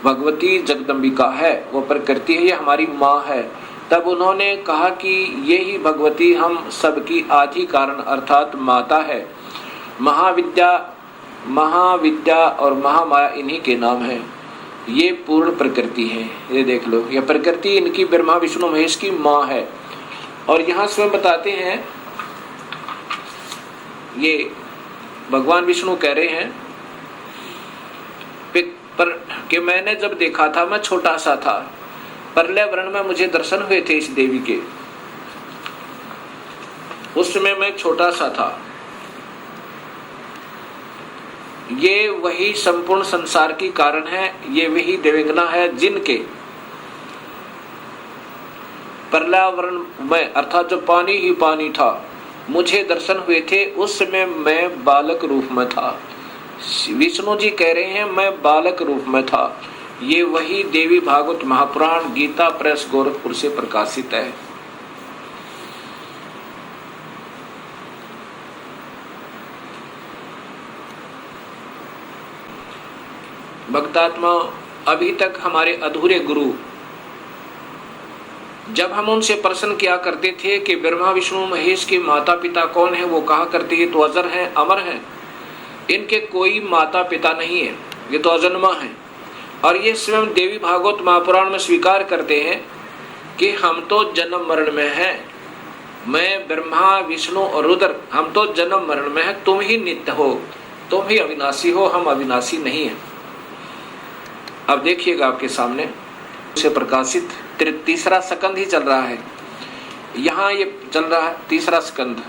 Speaker 1: भगवती जगदम्बिका है, वो प्रकृति है, ये हमारी माँ है। तब उन्होंने कहा कि ये ही भगवती हम सबकी आदि कारण अर्थात माता है। महाविद्या और महामाया इन्हीं के नाम है। ये पूर्ण प्रकृति है, ये देख लो, ये प्रकृति इनकी ब्रह्मा विष्णु महेश की माँ है। और यहाँ स्वयं बताते हैं, ये भगवान विष्णु कह रहे हैं पर कि मैंने जब देखा था, मैं छोटा सा था, प्रलय वर्ण में मुझे दर्शन हुए थे इस देवी के। उस समय मैं छोटा सा था। ये वही संपूर्ण संसार की कारण है, ये वही देवंगना है जिनके प्रलयावरण में अर्थात जो पानी ही पानी था मुझे दर्शन हुए थे। उस समय मैं बालक रूप में था। विष्णु जी कह रहे हैं मैं बालक रूप में था। ये वही देवी भागवत महापुराण गीता प्रेस गोरखपुर से प्रकाशित है। भक्तात्मा, अभी तक हमारे अधूरे गुरु, जब हम उनसे प्रश्न किया करते थे कि ब्रह्मा विष्णु महेश के माता पिता कौन है, वो कहा करते ये तो अजर हैं, अमर हैं, इनके कोई माता पिता नहीं है, ये तो अजन्मा है। और ये स्वयं देवी भागवत महापुराण में स्वीकार करते हैं कि हम तो जन्म मरण में हैं। मैं ब्रह्मा विष्णु और रुद्र, हम तो जन्म मरण में हैं, तुम ही नित्य हो, तुम ही अविनाशी हो, हम अविनाशी नहीं है। अब देखिएगा आपके सामने से प्रकाशित तीसरा स्कंद ही चल रहा है। यहाँ ये चल रहा है तीसरा स्कंद।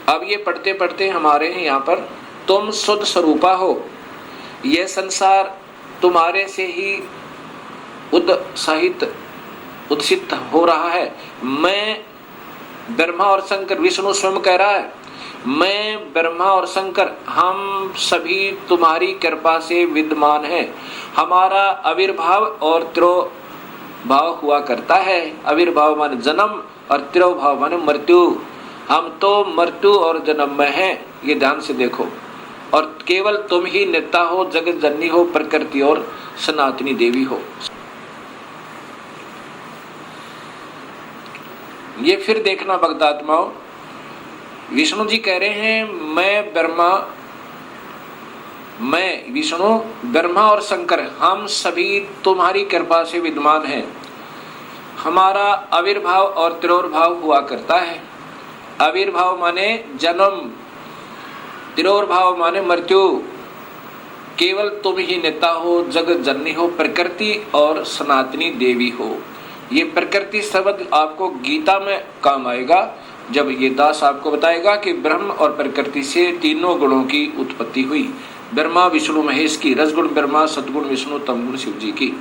Speaker 1: अब ये पढ़ते पढ़ते हमारे यहाँ पर तुम शुद्ध स्वरूपा हो, यह संसार तुम्हारे से ही उत्सित हो रहा है। मैं ब्रह्मा और शंकर, विष्णु स्वयं कह रहा है, मैं ब्रह्मा और शंकर हम सभी तुम्हारी कृपा से विद्यमान हैं। हमारा आविर्भाव और तिरोभाव हुआ करता है। आविर्भाव माने जन्म और तिरोभाव माने मृत्यु। हम तो मृत्यु और जन्म में हैं, ये ध्यान से देखो। और केवल तुम ही नेता हो, जगत जननी हो, प्रकृति और सनातनी देवी हो। ये फिर देखना भक्तात्माओं, विष्णु जी कह रहे हैं मैं विष्णु, ब्रह्मा और शंकर हम सभी तुम्हारी कृपा से विद्यमान हैं। हमारा आविर्भाव और तिरोभाव हुआ करता है। आविर्भाव माने जन्म, तिरोभाव माने मृत्यु। केवल तुम ही नेता हो, जगत जननी हो, प्रकृति और सनातनी देवी हो। ये प्रकृति शब्द आपको गीता में काम आएगा जब ये दास आपको बताएगा कि ब्रह्म और प्रकृति से तीनों गुणों की उत्पत्ति हुई। ब्रह्मा विष्णु महेश की, रसगुण ब्रह्मा, सतगुण विष्णु, तमगुण शिव जी की।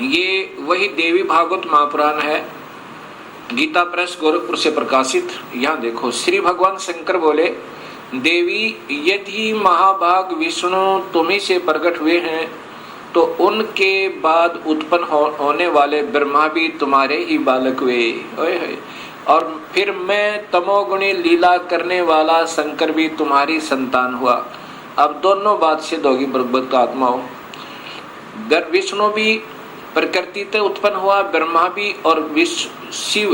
Speaker 1: ये वही देवी भागवत महापुराण है, गीता प्रेस गोरखपुर से प्रकाशित। यहाँ देखो, श्री भगवान शंकर बोले, देवी यदि महाभाग विष्णु तुम्ही से प्रकट हुए हैं तो उनके बाद उत्पन्न होने वाले ब्रह्मा भी तुम्हारे ही बालक हुए। और फिर मैं तमोगुणी लीला करने वाला शंकर भी तुम्हारी संतान हुआ। अब दोनों बात सिद्ध होगी ब्रह्म आत्माओं। विष्णु भी प्रकृति से उत्पन्न हुआ, ब्रह्मा भी, और शिव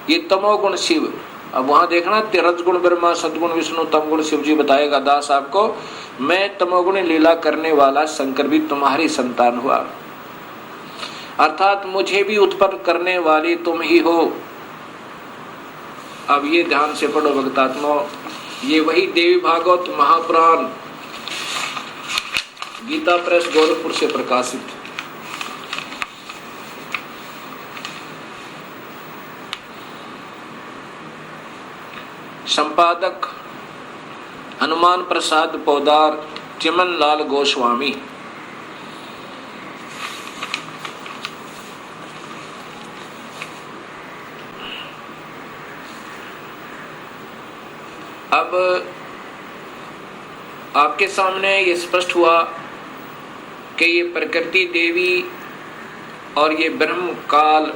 Speaker 1: ये तमोगुण शिव। अब वहां देखना, रजगुण ब्रह्मा, सदगुण विष्णु, तमगुण शिव जी बताएगा दास आपको। मैं तमोगुण लीला करने वाला शंकर भी तुम्हारी संतान हुआ, अर्थात मुझे भी उत्पन्न करने वाली तुम ही हो। अब ये ध्यान से पढ़ो भक्तात्मा, ये वही देवी भागवत महापुराण गीता प्रेस गोरखपुर से प्रकाशित। संपादक हनुमान प्रसाद पोदार, चिमन लाल गोस्वामी। अब आपके सामने ये स्पष्ट हुआ कि ये प्रकृति देवी और ये ब्रह्म काल,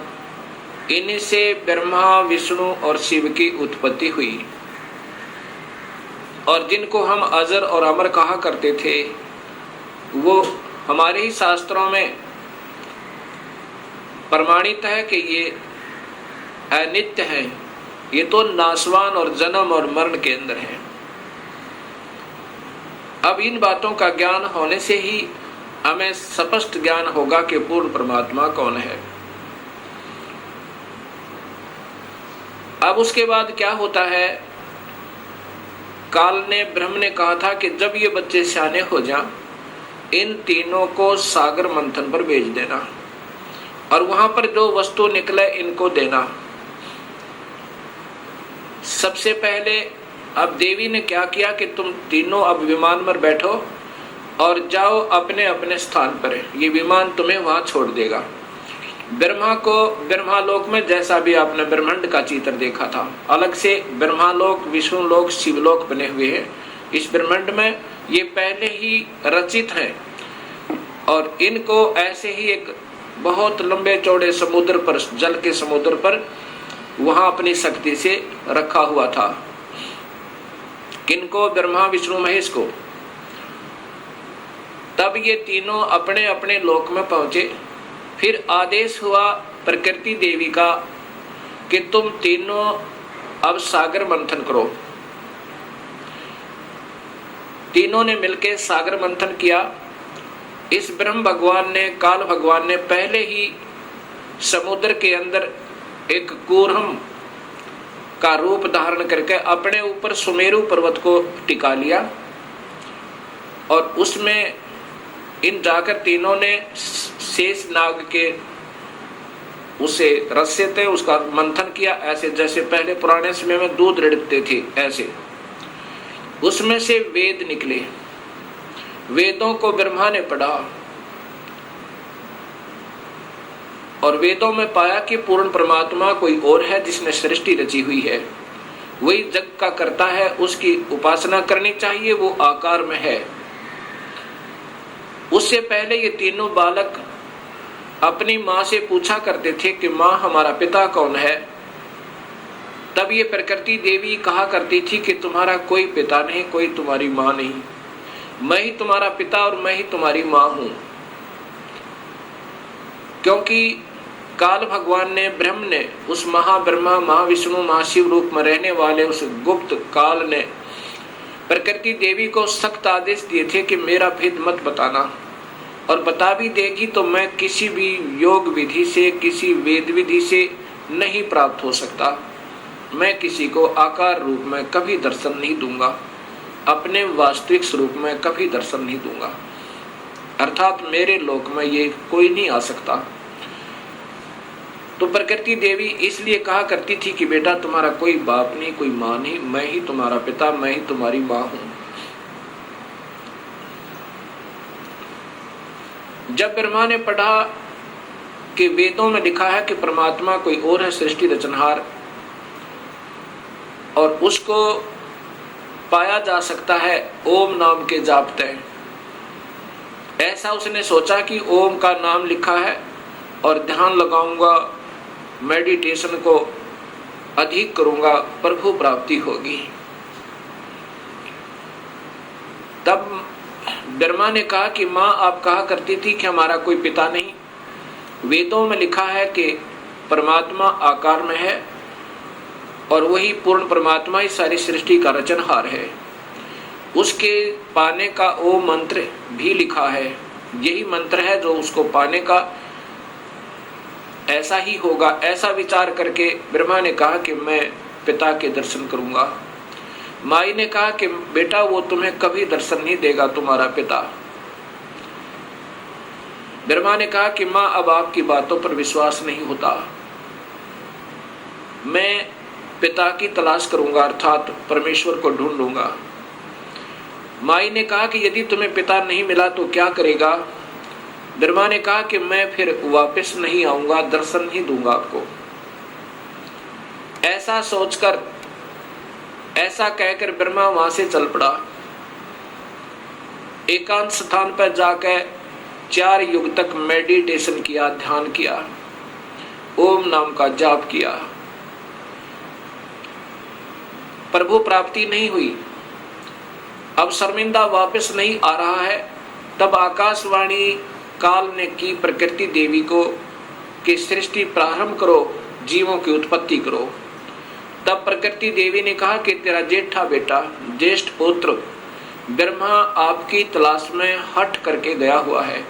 Speaker 1: इनसे ब्रह्मा विष्णु और शिव की उत्पत्ति हुई। और जिनको हम अजर और अमर कहा करते थे, वो हमारे ही शास्त्रों में प्रमाणित है कि ये अनित्य है, ये तो नाशवान और जन्म और मरण के अंदर है। अब इन बातों का ज्ञान होने से ही हमें स्पष्ट ज्ञान होगा कि पूर्ण परमात्मा कौन है। अब उसके बाद क्या होता है, काल ने, ब्रह्म ने कहा था कि जब ये बच्चे सियाने हो जाएं, इन तीनों को सागर मंथन पर भेज देना और वहां पर जो वस्तु निकले इनको देना। सबसे पहले अब देवी ने क्या किया कि तुम तीनों अब विमान पर बैठो और जाओ अपने अपने स्थान पर, ये विमान तुम्हें वहां छोड़ देगा। ब्रह्मा को ब्रह्मालोक में, जैसा भी आपने ब्रह्मांड का चित्र देखा था, अलग से ब्रह्मालोक, विष्णुलोक, शिवलोक बने हुए हैं। इस ब्रह्मांड में ये पहले ही रचित है और इनको ऐसे ही एक बहुत लंबे चौड़े समुद्र पर, जल के समुद्र पर, वहां अपनी शक्ति से रखा हुआ था। किनको? ब्रह्मा विष्णु महेश को। तब ये तीनों अपने अपने लोक में पहुंचे। फिर आदेश हुआ प्रकृति देवी का कि तुम तीनों अब सागर मंथन करो। तीनों ने मिलकर सागर मंथन किया। इस ब्रह्म भगवान ने, काल भगवान ने पहले ही समुद्र के अंदर एक कूर्म का रूप धारण करके अपने ऊपर सुमेरु पर्वत को टिका लिया और उसमें इन जाकर तीनों ने शेष नाग के उसे रस्से थे उसका मंथन किया, ऐसे जैसे पहले पुराने समय में दूध रिड़कते थे ऐसे। उसमें से वेद निकले। वेदों को ब्रह्मा ने पढ़ा और वेदों में पाया कि पूर्ण परमात्मा कोई और है जिसने सृष्टि रची हुई है, वही जग का करता है, उसकी उपासना करनी चाहिए, वो आकार में है। उससे पहले ये तीनों बालक अपनी माँ से पूछा करते थे कि माँ हमारा पिता कौन है। तब ये प्रकृति देवी कहा करती थी कि तुम्हारा कोई पिता नहीं, कोई तुम्हारी माँ नहीं, मैं ही तुम्हारा पिता और मैं ही तुम्हारी माँ हूं। क्योंकि काल भगवान ने, ब्रह्म ने, उस महाब्रह्मा, महाविष्णु, महाशिव रूप में रहने वाले उस गुप्त काल ने प्रकृति देवी को सख्त आदेश दिए थे कि मेरा भेद मत बताना, और बता भी देगी तो मैं किसी भी योग विधि से, किसी वेद विधि से नहीं प्राप्त हो सकता। मैं किसी को आकार रूप में कभी दर्शन नहीं दूंगा, अपने वास्तविक स्वरूप में कभी दर्शन नहीं दूंगा, अर्थात मेरे लोक में ये कोई नहीं आ सकता। तो प्रकृति देवी इसलिए कहा करती थी कि बेटा तुम्हारा कोई बाप नहीं, कोई माँ नहीं, मैं ही तुम्हारा पिता, मैं ही तुम्हारी माँ हूं। जब ब्रह्मा ने पढ़ा कि वेदों में लिखा है कि परमात्मा कोई और है, सृष्टि रचनहार, और उसको पाया जा सकता है ओम नाम के जापते। ऐसा उसने सोचा कि ओम का नाम लिखा है और ध्यान लगाऊंगा, मेडिटेशन को अधिक करूंगा, प्रभु प्राप्ति होगी। तब ब्रह्मा ने कहा कि माँ, आप कहा करती थी कि हमारा कोई पिता नहीं। वेदों में लिखा है कि परमात्मा आकार में है और वही पूर्ण परमात्मा ही सारी सृष्टि का रचनहार है। उसके पाने का वो मंत्र भी लिखा है, यही मंत्र है जो उसको पाने का ऐसा ही होगा। ऐसा विचार करके ब्रह्मा ने कहा कि मैं पिता के दर्शन करूंगा। माई ने कहा कि बेटा, वो तुम्हें कभी दर्शन नहीं देगा, तुम्हारा पिता। ब्रह्मा ने कहा कि माँ, अब आपकी बातों पर विश्वास नहीं होता, मैं पिता की तलाश करूंगा, अर्थात परमेश्वर को ढूंढूंगा। माई ने कहा कि यदि तुम्हें पिता नहीं मिला तो क्या करेगा? ब्रह्मा ने कहा कि मैं फिर वापस नहीं आऊंगा, दर्शन नहीं दूंगा आपको। ऐसा सोचकर, ऐसा कहकर ब्रह्मा वहां से चल पड़ा। एकांत स्थान पर जाकर 4 युग तक मेडिटेशन किया, ध्यान किया, ओम नाम का जाप किया। प्रभु प्राप्ति नहीं हुई। अब शर्मिंदा वापस नहीं आ रहा है। तब आकाशवाणी काल ने की प्रकृति देवी को कि सृष्टि प्रारंभ करो, जीवों की उत्पत्ति करो। तब प्रकृति देवी ने कहा कि तेरा जेठा बेटा, ज्येष्ठ पुत्र ब्रह्मा आपकी तलाश में हट करके गया हुआ है।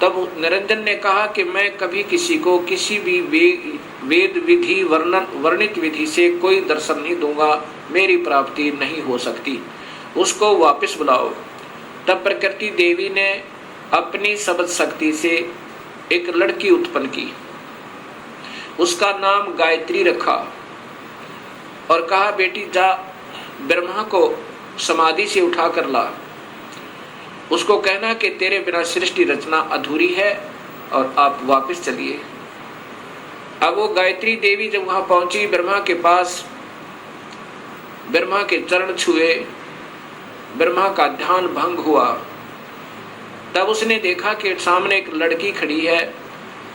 Speaker 1: तब निरंजन ने कहा कि मैं कभी किसी को किसी भी वेद विधि वर्णित विधि से कोई दर्शन नहीं दूंगा, मेरी प्राप्ति नहीं हो सकती, उसको वापस बुलाओ। तब प्रकृति देवी ने अपनी शब्द शक्ति से एक लड़की उत्पन्न की, उसका नाम गायत्री रखा और कहा, बेटी जा ब्रह्मा को समाधि से उठा कर ला, उसको कहना कि तेरे बिना सृष्टि रचना अधूरी है और आप वापस चलिए। अब वो गायत्री देवी जब वहां पहुंची ब्रह्मा के पास, ब्रह्मा के चरण छुए, ब्रह्मा का ध्यान भंग हुआ। तब उसने देखा कि सामने एक लड़की खड़ी है।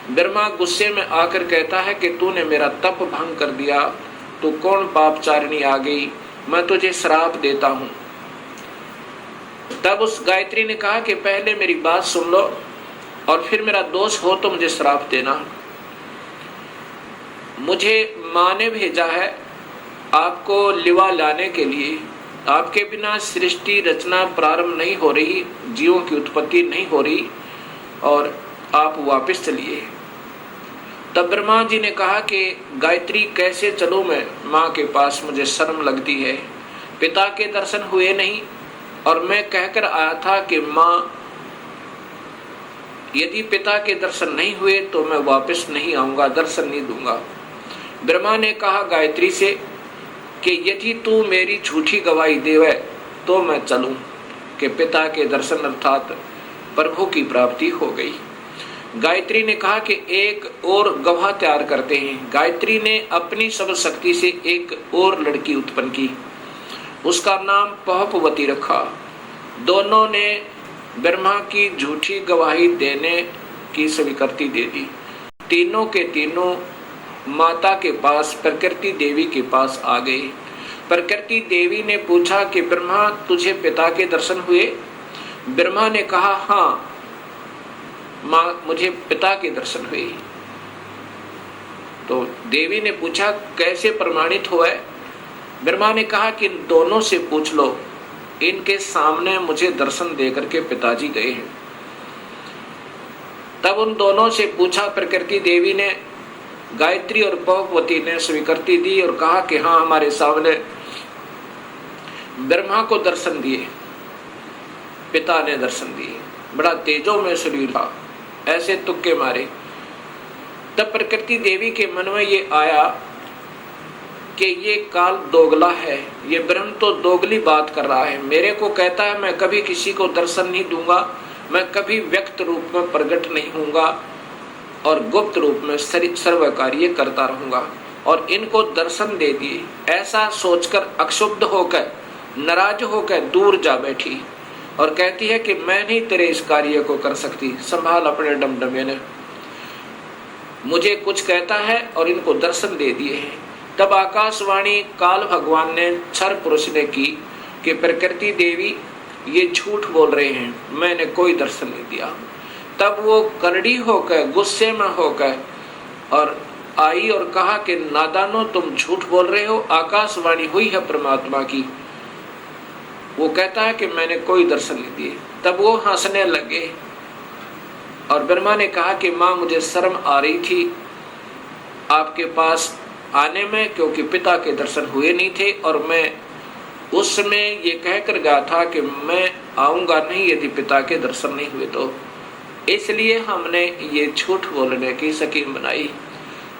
Speaker 1: ब्रह्मा गुस्से में आकर कहता है कि तूने मेरा तप भंग कर दिया, तू कौन पापचारिणी आ गई, मैं तुझे श्राप देता हूं। तब उस गायत्री ने कहा कि पहले मेरी बात सुन लो और फिर मेरा दोष हो तो मुझे श्राप देना। मुझे माँ ने भेजा है आपको लिवा लाने के लिए, आपके बिना सृष्टि रचना प्रारंभ नहीं हो रही, जीवों की उत्पत्ति नहीं हो रही और आप वापस चलिए। तब ब्रह्मा जी ने कहा कि गायत्री कैसे चलूं मैं माँ के पास, मुझे शर्म लगती है, पिता के दर्शन हुए नहीं और मैं कहकर आया था कि माँ यदि पिता के दर्शन नहीं हुए तो मैं वापस नहीं आऊंगा, दर्शन नहीं दूंगा। ब्रह्मा ने कहा गायत्री से कि यदि तू मेरी झूठी गवाही देवे तो मैं चलूं कि पिता के दर्शन अर्थात प्रभु की प्राप्ति हो गई। गायत्री ने कहा कि एक और गवाह तैयार करते हैं। गायत्री ने अपनी सब शक्ति से एक और लड़की उत्पन्न की, उसका नाम पहपवती रखा। दोनों ने ब्रह्मा की झूठी गवाही देने की स्वीकृति दे दी। तीनों के तीनों माता के पास, प्रकृति देवी के पास आ गए। प्रकृति देवी ने पूछा कि ब्रह्मा तुझे पिता के दर्शन हुए? ब्रह्मा ने कहा हाँ माँ, मुझे पिता के दर्शन हुए। तो देवी ने पूछा कैसे प्रमाणित हुआ? ब्रह्मा ने कहा कि इन दोनों से पूछ लो, इनके सामने मुझे दर्शन देकर के पिताजी गए हैं। तब उन दोनों से पूछा, प्रकृति देवी ने, गायत्री और पहपवती ने स्वीकृति दी और कहा कि हाँ हमारे सामने ब्रह्मा को दर्शन दिए, पिता ने दर्शन दिए, बड़ा तेजो में शरीर था, ऐसे तुक्के मारे। तब प्रकृति देवी के मन में ये आया कि ये काल दोगला है, ये ब्रह्म तो दोगली बात कर रहा है। मेरे को कहता है मैं कभी किसी को दर्शन नहीं दूंगा, मैं कभी व्यक्त रूप में प्रकट नहीं होऊंगा, और गुप्त रूप में सर्व कार्य करता रहूंगा। और इनको दर्शन दे दिए। ऐसा सोचकर अक्षुब्ध होकर, नाराज होकर दूर जा बैठी और कहती है कि मैं नहीं तेरे इस कार्य को कर सकती, संभाल अपने डमडमे ने। मुझे कुछ कहता है और इनको दर्शन दे दिए हैं। तब आकाशवाणी काल भगवान ने क्षर पुरुष ने की कि प्रकृति देवी ये झूठ बोल रहे हैं, मैंने कोई दर्शन नहीं दिया। तब वो करड़ी होकर, गुस्से में होकर और आई और कहा कि नादानो, तुम झूठ बोल रहे हो, आकाशवाणी हुई है परमात्मा की। वो कहता है कि मैंने कोई दर्शन नहीं दिए। तब वो हंसने लगे और ब्रह्मा ने कहा कि माँ, मुझे शर्म आ रही थी आपके पास आने में, क्योंकि पिता के दर्शन हुए नहीं थे और मैं उस समय ये कहकर गया था कि मैं आऊंगा नहीं यदि पिता के दर्शन नहीं हुए तो, इसलिए हमने ये झूठ बोलने की स्कीम बनाई।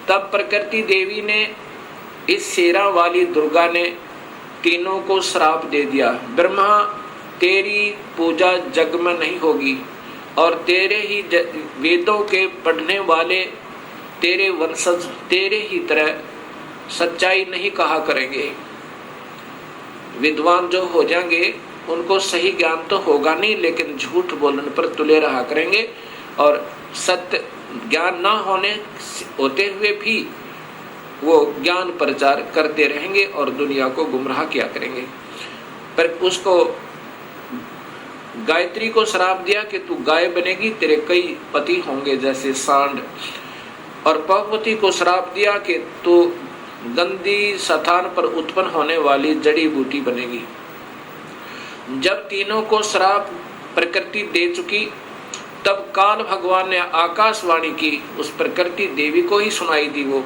Speaker 1: तब प्रकृति देवी ने, इस शेरा वाली दुर्गा ने तीनों को श्राप दे दिया, ब्रह्मा तेरी पूजा जग में नहीं होगी और तेरे ही वेदों के पढ़ने वाले तेरे वंशज तेरे ही तरह सच्चाई नहीं कहा करेंगे। विद्वान जो हो जाएंगे उनको सही ज्ञान तो होगा नहीं, लेकिन झूठ बोलने पर तुले रहा करेंगे और सत्य ज्ञान ना होते हुए भी वो ज्ञान प्रचार करते रहेंगे और दुनिया को गुमराह किया करेंगे। पर उसको गायत्री को श्राप दिया कि तू गाय बनेगी, तेरे कई पति होंगे जैसे सांड। और पहुपति को श्राप दिया कि तू गंदी स्थान पर उत्पन्न होने वाली जड़ी बूटी बनेगी। जब तीनों को श्राप प्रकृति दे चुकी, तब काल भगवान ने आकाशवाणी की, उस प्रकृति देवी को ही सुनाई दी वो,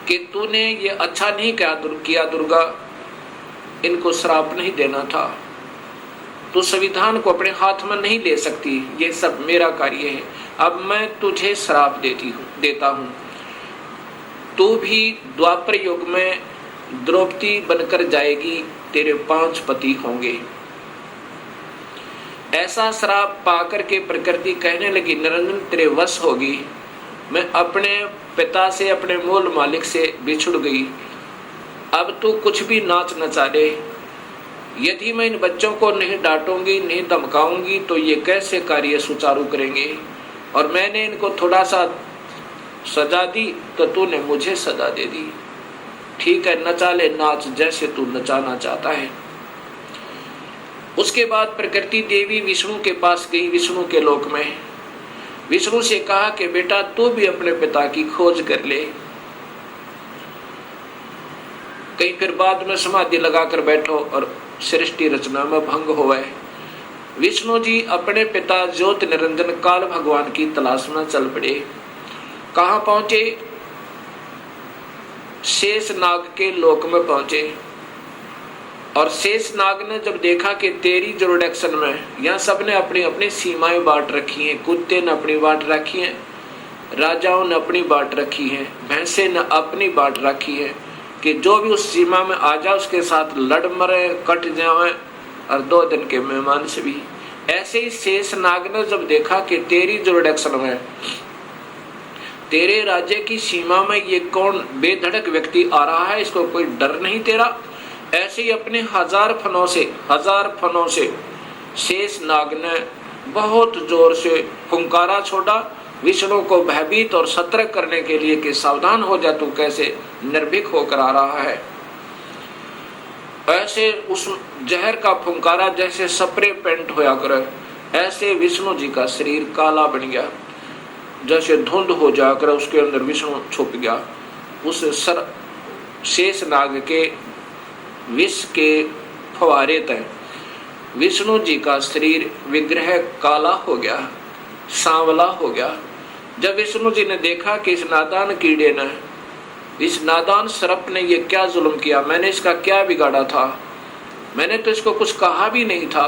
Speaker 1: कि तूने ये अच्छा नहीं किया दुर्गा, इनको श्राप नहीं देना था। तू संविधान को अपने हाथ में नहीं ले सकती, ये सब मेरा कार्य है। अब मैं तुझे श्राप देता हूँ। तू भी द्वापर युग में द्रौपदी बनकर जाएगी, तेरे 5 पति होंगे। ऐसा श्राप पाकर के प्रकृति कहने लगी, निरंजन तेरे वश होगी। मैं अपने पिता से, अपने मूल मालिक से बिछुड़ गई। अब तू कुछ भी नाच नचा दे, यदि मैं इन बच्चों को नहीं डांटूंगी, नहीं धमकाऊंगी, तो ये कैसे कार्य सुचारू करेंगे। और मैंने इनको थोड़ा सा सजा दी तो तूने मुझे सजा दे दी। ठीक है, नचा ले नाच जैसे तू नचाना चाहता है। उसके बाद प्रकृति देवी विष्णु के पास गई, विष्णु के लोक में। विष्णु से कहा कि बेटा तू भी अपने पिता की खोज कर ले, कहीं फिर बाद में समाधि लगाकर बैठो और सृष्टि रचना में भंग होवे। विष्णु जी अपने पिता ज्योति निरंजन काल भगवान की तलाश में चल पड़े। कहाँ पहुंचे? शेष नाग के लोक में पहुंचे। और शेष नाग ने जब देखा कि तेरी जुरिडिक्शन में यहाँ सबने अपनी अपनी सीमाएं बांट रखी हैं, कुत्ते ने अपनी बांट रखी है, राजाओं ने अपनी बांट रखी है, भैंसे ने अपनी बांट रखी है, कि जो भी उस सीमा में आ जाए उसके साथ लड़ मरे, कट जाए और 2 दिन के मेहमान से भी। ऐसे ही शेष नाग ने जब देखा कि तेरी जुरिडिक्शन में, तेरे राज्य की सीमा में ये कौन बेधड़क व्यक्ति आ रहा है, इसको कोई डर नहीं तेरा। ऐसे ही अपने 1000 फनों से शेष नाग ने बहुत जोर से फुंकारा छोड़ा, विष्णु को भयभीत और सतर्क करने के लिए कि सावधान हो जा, तू कैसे निर्भीक होकर आ रहा है। ऐसे उस जहर का फुंकारा जैसे स्प्रे पेंट होया करे, ऐसे विष्णु जी का शरीर काला बन गया, जैसे धुंध हो जाकर उसके अंदर विष्णु छुप गया। उस शेष नाग के विष के फवारे तय विष्णु जी का शरीर विग्रह काला हो गया, सांवला हो गया। जब विष्णु जी ने देखा कि इस नादान कीड़े ने, इस नादान सर्प ने ये क्या जुल्म किया, मैंने इसका क्या बिगाड़ा था, मैंने तो इसको कुछ कहा भी नहीं था,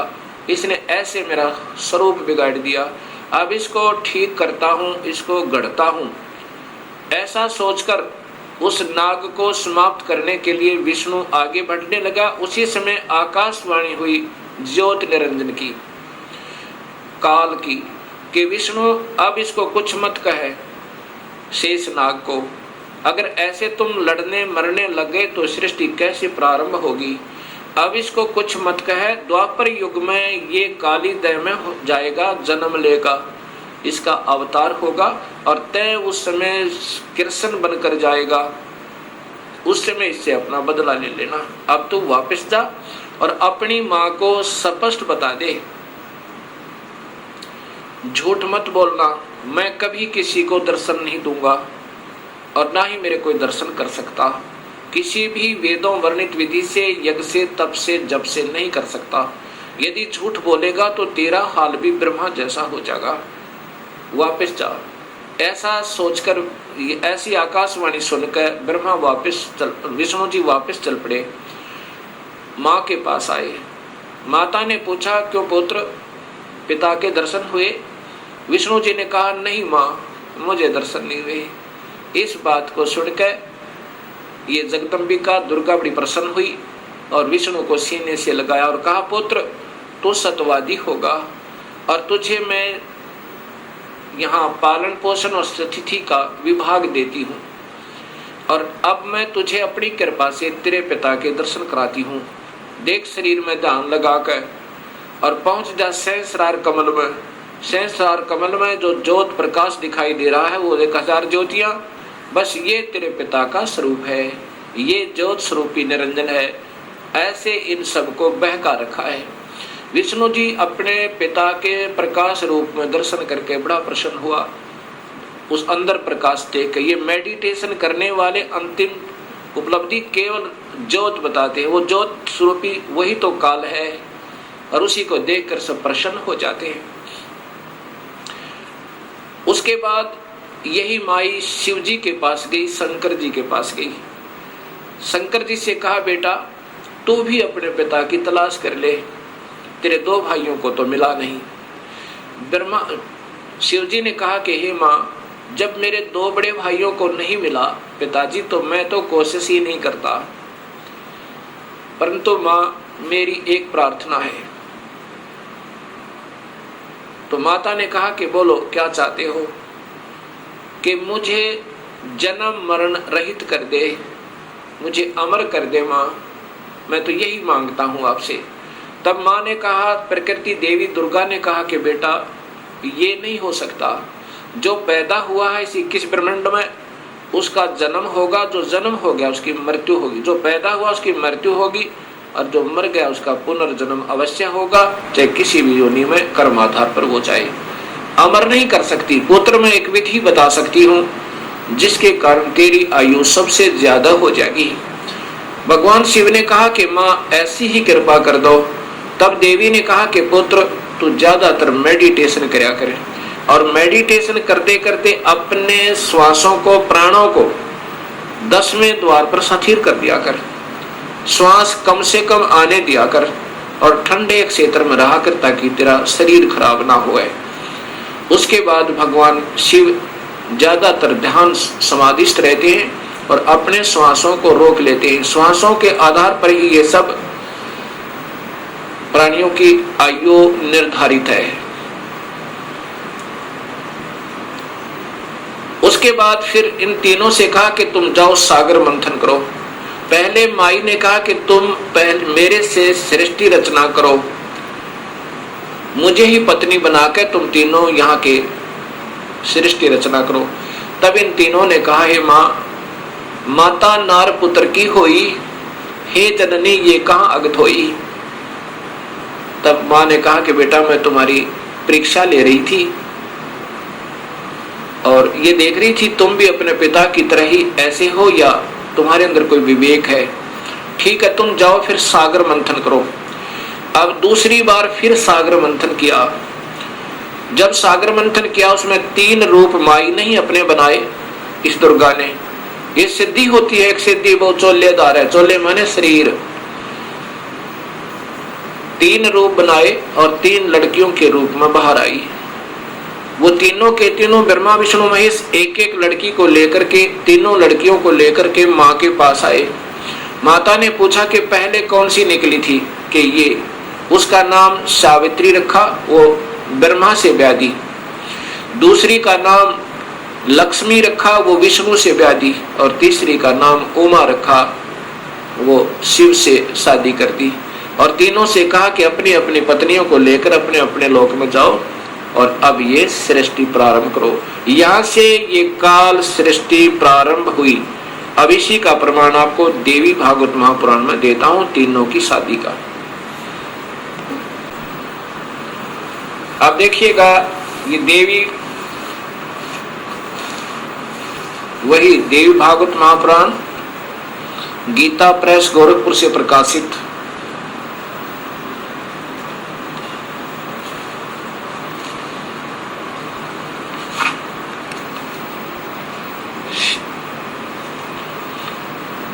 Speaker 1: इसने ऐसे मेरा स्वरूप बिगाड़ दिया, अब इसको ठीक करता हूँ, इसको गढ़ता हूँ। ऐसा सोचकर उस नाग को समाप्त करने के लिए विष्णु आगे बढ़ने लगा। उसी समय आकाशवाणी हुई ज्योति निरंजन की, काल की, कि विष्णु अब इसको कुछ मत कहे, शेषनाग को। अगर ऐसे तुम लड़ने मरने लगे तो सृष्टि कैसे प्रारंभ होगी। अब इसको कुछ मत कहे, द्वापर युग में ये काली देह में हो जाएगा, जन्म लेगा, इसका अवतार होगा और तय उस समय कृष्ण बनकर जाएगा, उस समय इससे अपना बदला ले लेना। अब तू वापस जा और अपनी माँ को स्पष्ट बता दे, झूठ मत बोलना, मैं कभी किसी को दर्शन नहीं दूंगा और ना ही मेरे कोई दर्शन कर सकता, किसी भी वेदों वर्णित विधि से, यज्ञ से, तप से, जप से नहीं कर सकता। यदि झूठ बोलेगा तो तेरा हाल भी ब्रह्मा जैसा हो जाएगा, वापस जा। ऐसा सोचकर, ऐसी आकाशवाणी सुनकर ब्रह्मा विष्णु जी वापस चल पड़े, माँ के पास आए। माता ने पूछा, क्यों पुत्र, पिता के दर्शन हुए? विष्णु जी ने कहा, नहीं माँ, मुझे दर्शन नहीं हुए। इस बात को सुनकर ये जगदम्बिका दुर्गा बड़ी प्रसन्न हुई और विष्णु को सीने से लगाया और कहा, पुत्र तू सत्यवादी होगा और तुझे मैं यहाँ पालन पोषण और स्थिति का विभाग देती हूँ और अब मैं तुझे अपनी कृपा से तेरे पिता के दर्शन कराती हूँ। देख शरीर में ध्यान लगाकर और पहुँच जा सहस्रार कमल में। सहस्रार कमल में जो ज्योत प्रकाश दिखाई दे रहा है वो 1000 ज्योतियाँ, बस ये तेरे पिता का स्वरूप है, ये ज्योत स्वरूपी निरंजन है। ऐसे इन सबको बहका रखा है। विष्णु जी अपने पिता के प्रकाश रूप में दर्शन करके बड़ा प्रसन्न हुआ, उस अंदर प्रकाश देख। ये मेडिटेशन करने वाले अंतिम उपलब्धि केवल ज्योत बताते हैं, वो ज्योत स्वरूपी वही तो काल है और उसी को देखकर सब प्रसन्न हो जाते हैं। उसके बाद यही माई शिव जी के पास गई, शंकर जी के पास गई। शंकर जी से कहा, बेटा तू भी अपने पिता की तलाश कर ले, तेरे 2 भाइयों को तो मिला नहीं। ब्रह्मा शिव जी ने कहा कि हे माँ, जब मेरे 2 बड़े भाइयों को नहीं मिला पिताजी, तो मैं तो कोशिश ही नहीं करता, परंतु माँ मेरी एक प्रार्थना है। तो माता ने कहा कि बोलो क्या चाहते हो? कि मुझे जन्म मरण रहित कर दे, मुझे अमर कर दे माँ, मैं तो यही मांगता हूँ आपसे। तब माँ ने कहा, प्रकृति देवी दुर्गा ने कहा कि बेटा ये नहीं हो सकता, जो पैदा हुआ है इस 21 ब्रह्मांड में उसका जन्म होगा, जो जन्म हो गया उसकी मृत्यु होगी, जो पैदा हुआ उसकी मृत्यु होगी और जो मर गया उसका पुनर्जन्म अवश्य होगा, चाहे किसी भी योनि में कर्म आधार पर वो चाहे। अमर नहीं कर सकती। पुत्र में एक विधि बता सकती हूँ जिसके कारण तेरी आयु सबसे ज्यादा हो जाएगी। भगवान शिव ने कहा कि माँ ऐसी ही कृपा कर दो। तब देवी ने कहा कि पुत्र तू ज्यादातर मेडिटेशन करया करे और मेडिटेशन करते करते अपने श्वासों को, प्राणों को 10वें द्वार पर स्थिर कर दिया कर, श्वास कम से कम आने दिया कर और ठंडे क्षेत्र में रहा कर ताकि तेरा शरीर खराब ना होए। उसके बाद भगवान शिव ज्यादातर ध्यान समाधिस्थ रहते हैं और अपने श्वासों को रोक लेते हैं। श्वासों के आधार पर ही ये सब प्राणियों की आयु निर्धारित है। उसके बाद फिर इन तीनों से कहा कि तुम जाओ सागर मंथन करो। पहले माई ने कहा कि तुम पहले मेरे से सृष्टि रचना करो, मुझे ही पत्नी बनाकर तुम तीनों यहाँ के सृष्टि रचना करो। तब इन तीनों ने कहा, हे माँ, माता नार पुत्र की होई, हे जननी ये कहाँ अगत होई। तब माँ ने कहा कि बेटा मैं तुम्हारी परीक्षा ले रही थी और ये देख रही थी तुम भी अपने पिता की तरह ही ऐसे हो या तुम्हारे अंदर कोई विवेक है। ठीक है, तुम जाओ फिर सागर मंथन करो। अब दूसरी बार फिर सागर मंथन किया। जब सागर मंथन किया उसमें 3 रूप माई नहीं अपने बनाए इस दुर्गा ने। ये सिद्धि होती है, एक सिद्धि वो चोलेदार है, चोले माने शरीर। 3 रूप बनाए और 3 लड़कियों के रूप में बाहर आई। वो तीनों के तीनों ब्रह्मा विष्णु महेश एक एक लड़की को लेकर के, तीनों लड़कियों को लेकर के माँ के पास आए। माता ने पूछा कि पहले कौन सी निकली थी, कि ये, उसका नाम सावित्री रखा, वो ब्रह्मा से ब्याह दी। दूसरी का नाम लक्ष्मी रखा वो विष्णु से ब्याह दी, और तीसरी का नाम उमा रखा, वो शिव से शादी कर दी। और तीनों से कहा कि अपनी अपनी पत्नियों को लेकर अपने अपने लोक में जाओ और अब ये सृष्टि प्रारंभ करो। यहां से ये काल सृष्टि प्रारंभ हुई। अब इसी का प्रमाण आपको देवी भागवत महापुराण में देता हूं, तीनों की शादी का। अब देखिएगा, ये देवी, वही देवी भागवत महापुराण गीता प्रेस गोरखपुर से प्रकाशित।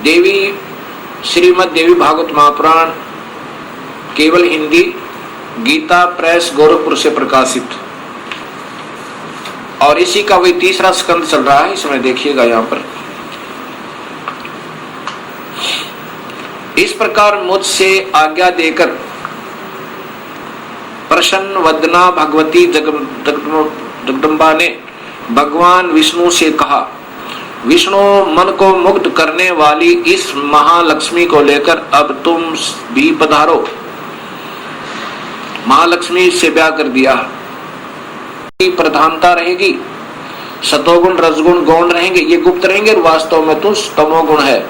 Speaker 1: देवी श्रीमद् देवी भागवत महापुराण केवल हिंदी, गीता प्रेस गोरखपुर से प्रकाशित। और इसी का वही तीसरा स्कंद चल रहा है। इसमें देखिएगा यहां पर, इस प्रकार मुझसे आज्ञा देकर प्रसन्न वदना भगवती जगदम्बा ने भगवान विष्णु से कहा, विष्णु मन को मुग्ध करने वाली इस महालक्ष्मी को लेकर अब तुम भी पधारो। महालक्ष्मी से ब्याह कर दिया। प्रधानता रहेगी, सतोगुण रजगुण गौण रहेंगे, ये गुप्त रहेंगे और वास्तव में तो तमोगुण है।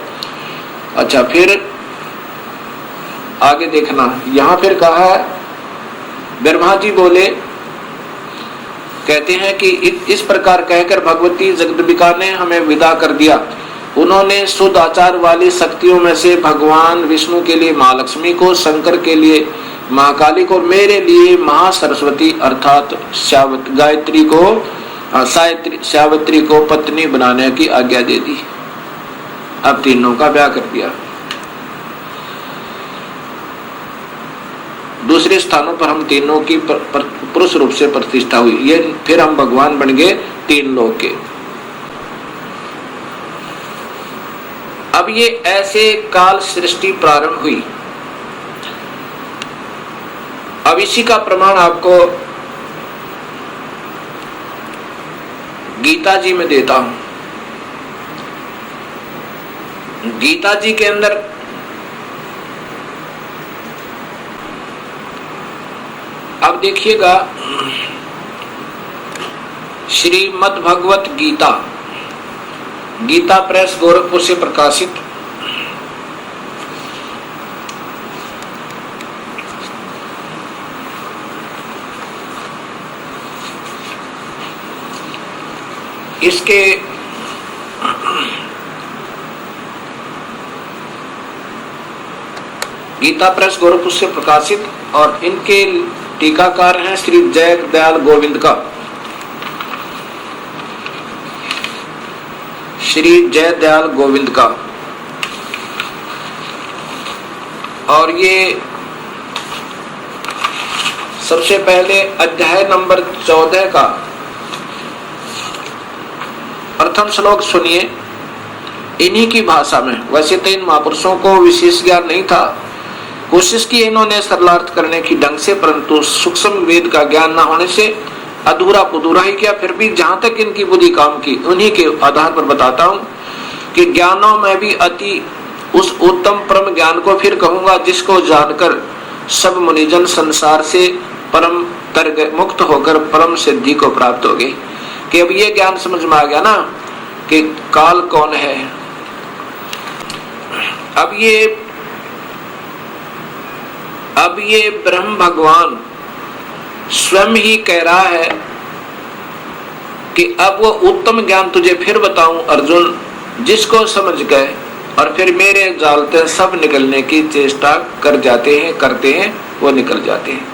Speaker 1: अच्छा, फिर आगे देखना, यहां फिर कहा है, ब्रह्मा जी बोले, कहते हैं कि इस प्रकार कहकर भगवती जगदम्बिका ने हमें विदा कर दिया। उन्होंने शुद्ध आचार वाली शक्तियों में से भगवान विष्णु के लिए महालक्ष्मी को, शंकर के लिए महाकाली को, मेरे लिए महासरस्वती अर्थात सावित्री को पत्नी बनाने की आज्ञा दे दी। अब तीनों का ब्याह कर दिया। दूसरे स्थानों पर हम तीनों की पुरुष रूप से प्रतिष्ठा हुई। ये फिर हम भगवान बन गए तीन लोग के। अब ये ऐसे काल सृष्टि प्रारंभ हुई। अब इसी का प्रमाण आपको गीता जी में देता हूं। गीता जी के अंदर अब देखिएगा, श्रीमद् भगवत गीता, गीता प्रेस गोरखपुर से प्रकाशित। इसके गीता प्रेस गोरखपुर से प्रकाशित, और इनके टीकाकार हैं श्री जय दयाल गोविंद का, श्री जय दयाल गोविंद का। और ये सबसे पहले अध्याय नंबर 14 का प्रथम श्लोक सुनिए, इन्हीं की भाषा में। वैसे तो इन महापुरुषों को विशेष ज्ञान नहीं था, कोशिश की इन्होंने सरलार्थ करने की ढंग से, परंतु सूक्ष्म वेद का ज्ञान न होने से अधूरा पुधूरा ही किया। फिर भी जहां तक इनकी बुद्धि काम की, उन्हीं के आधार पर बताता हूं कि ज्ञानों में भी अति उस उत्तम परम ज्ञान को फिर कहूंगा, जिसको जानकर सब मुनिजन संसार से परम तरग मुक्त होकर परम सिद्धि को प्राप्त हो गए। कि अब ये ज्ञान समझ में आ गया ना कि काल कौन है। अब ये ब्रह्म भगवान स्वयं ही कह रहा है कि अब वो उत्तम ज्ञान तुझे फिर बताऊं अर्जुन, जिसको समझ गए और फिर मेरे जाल से सब निकलने की चेष्टा कर जाते हैं, करते हैं, वो निकल जाते हैं।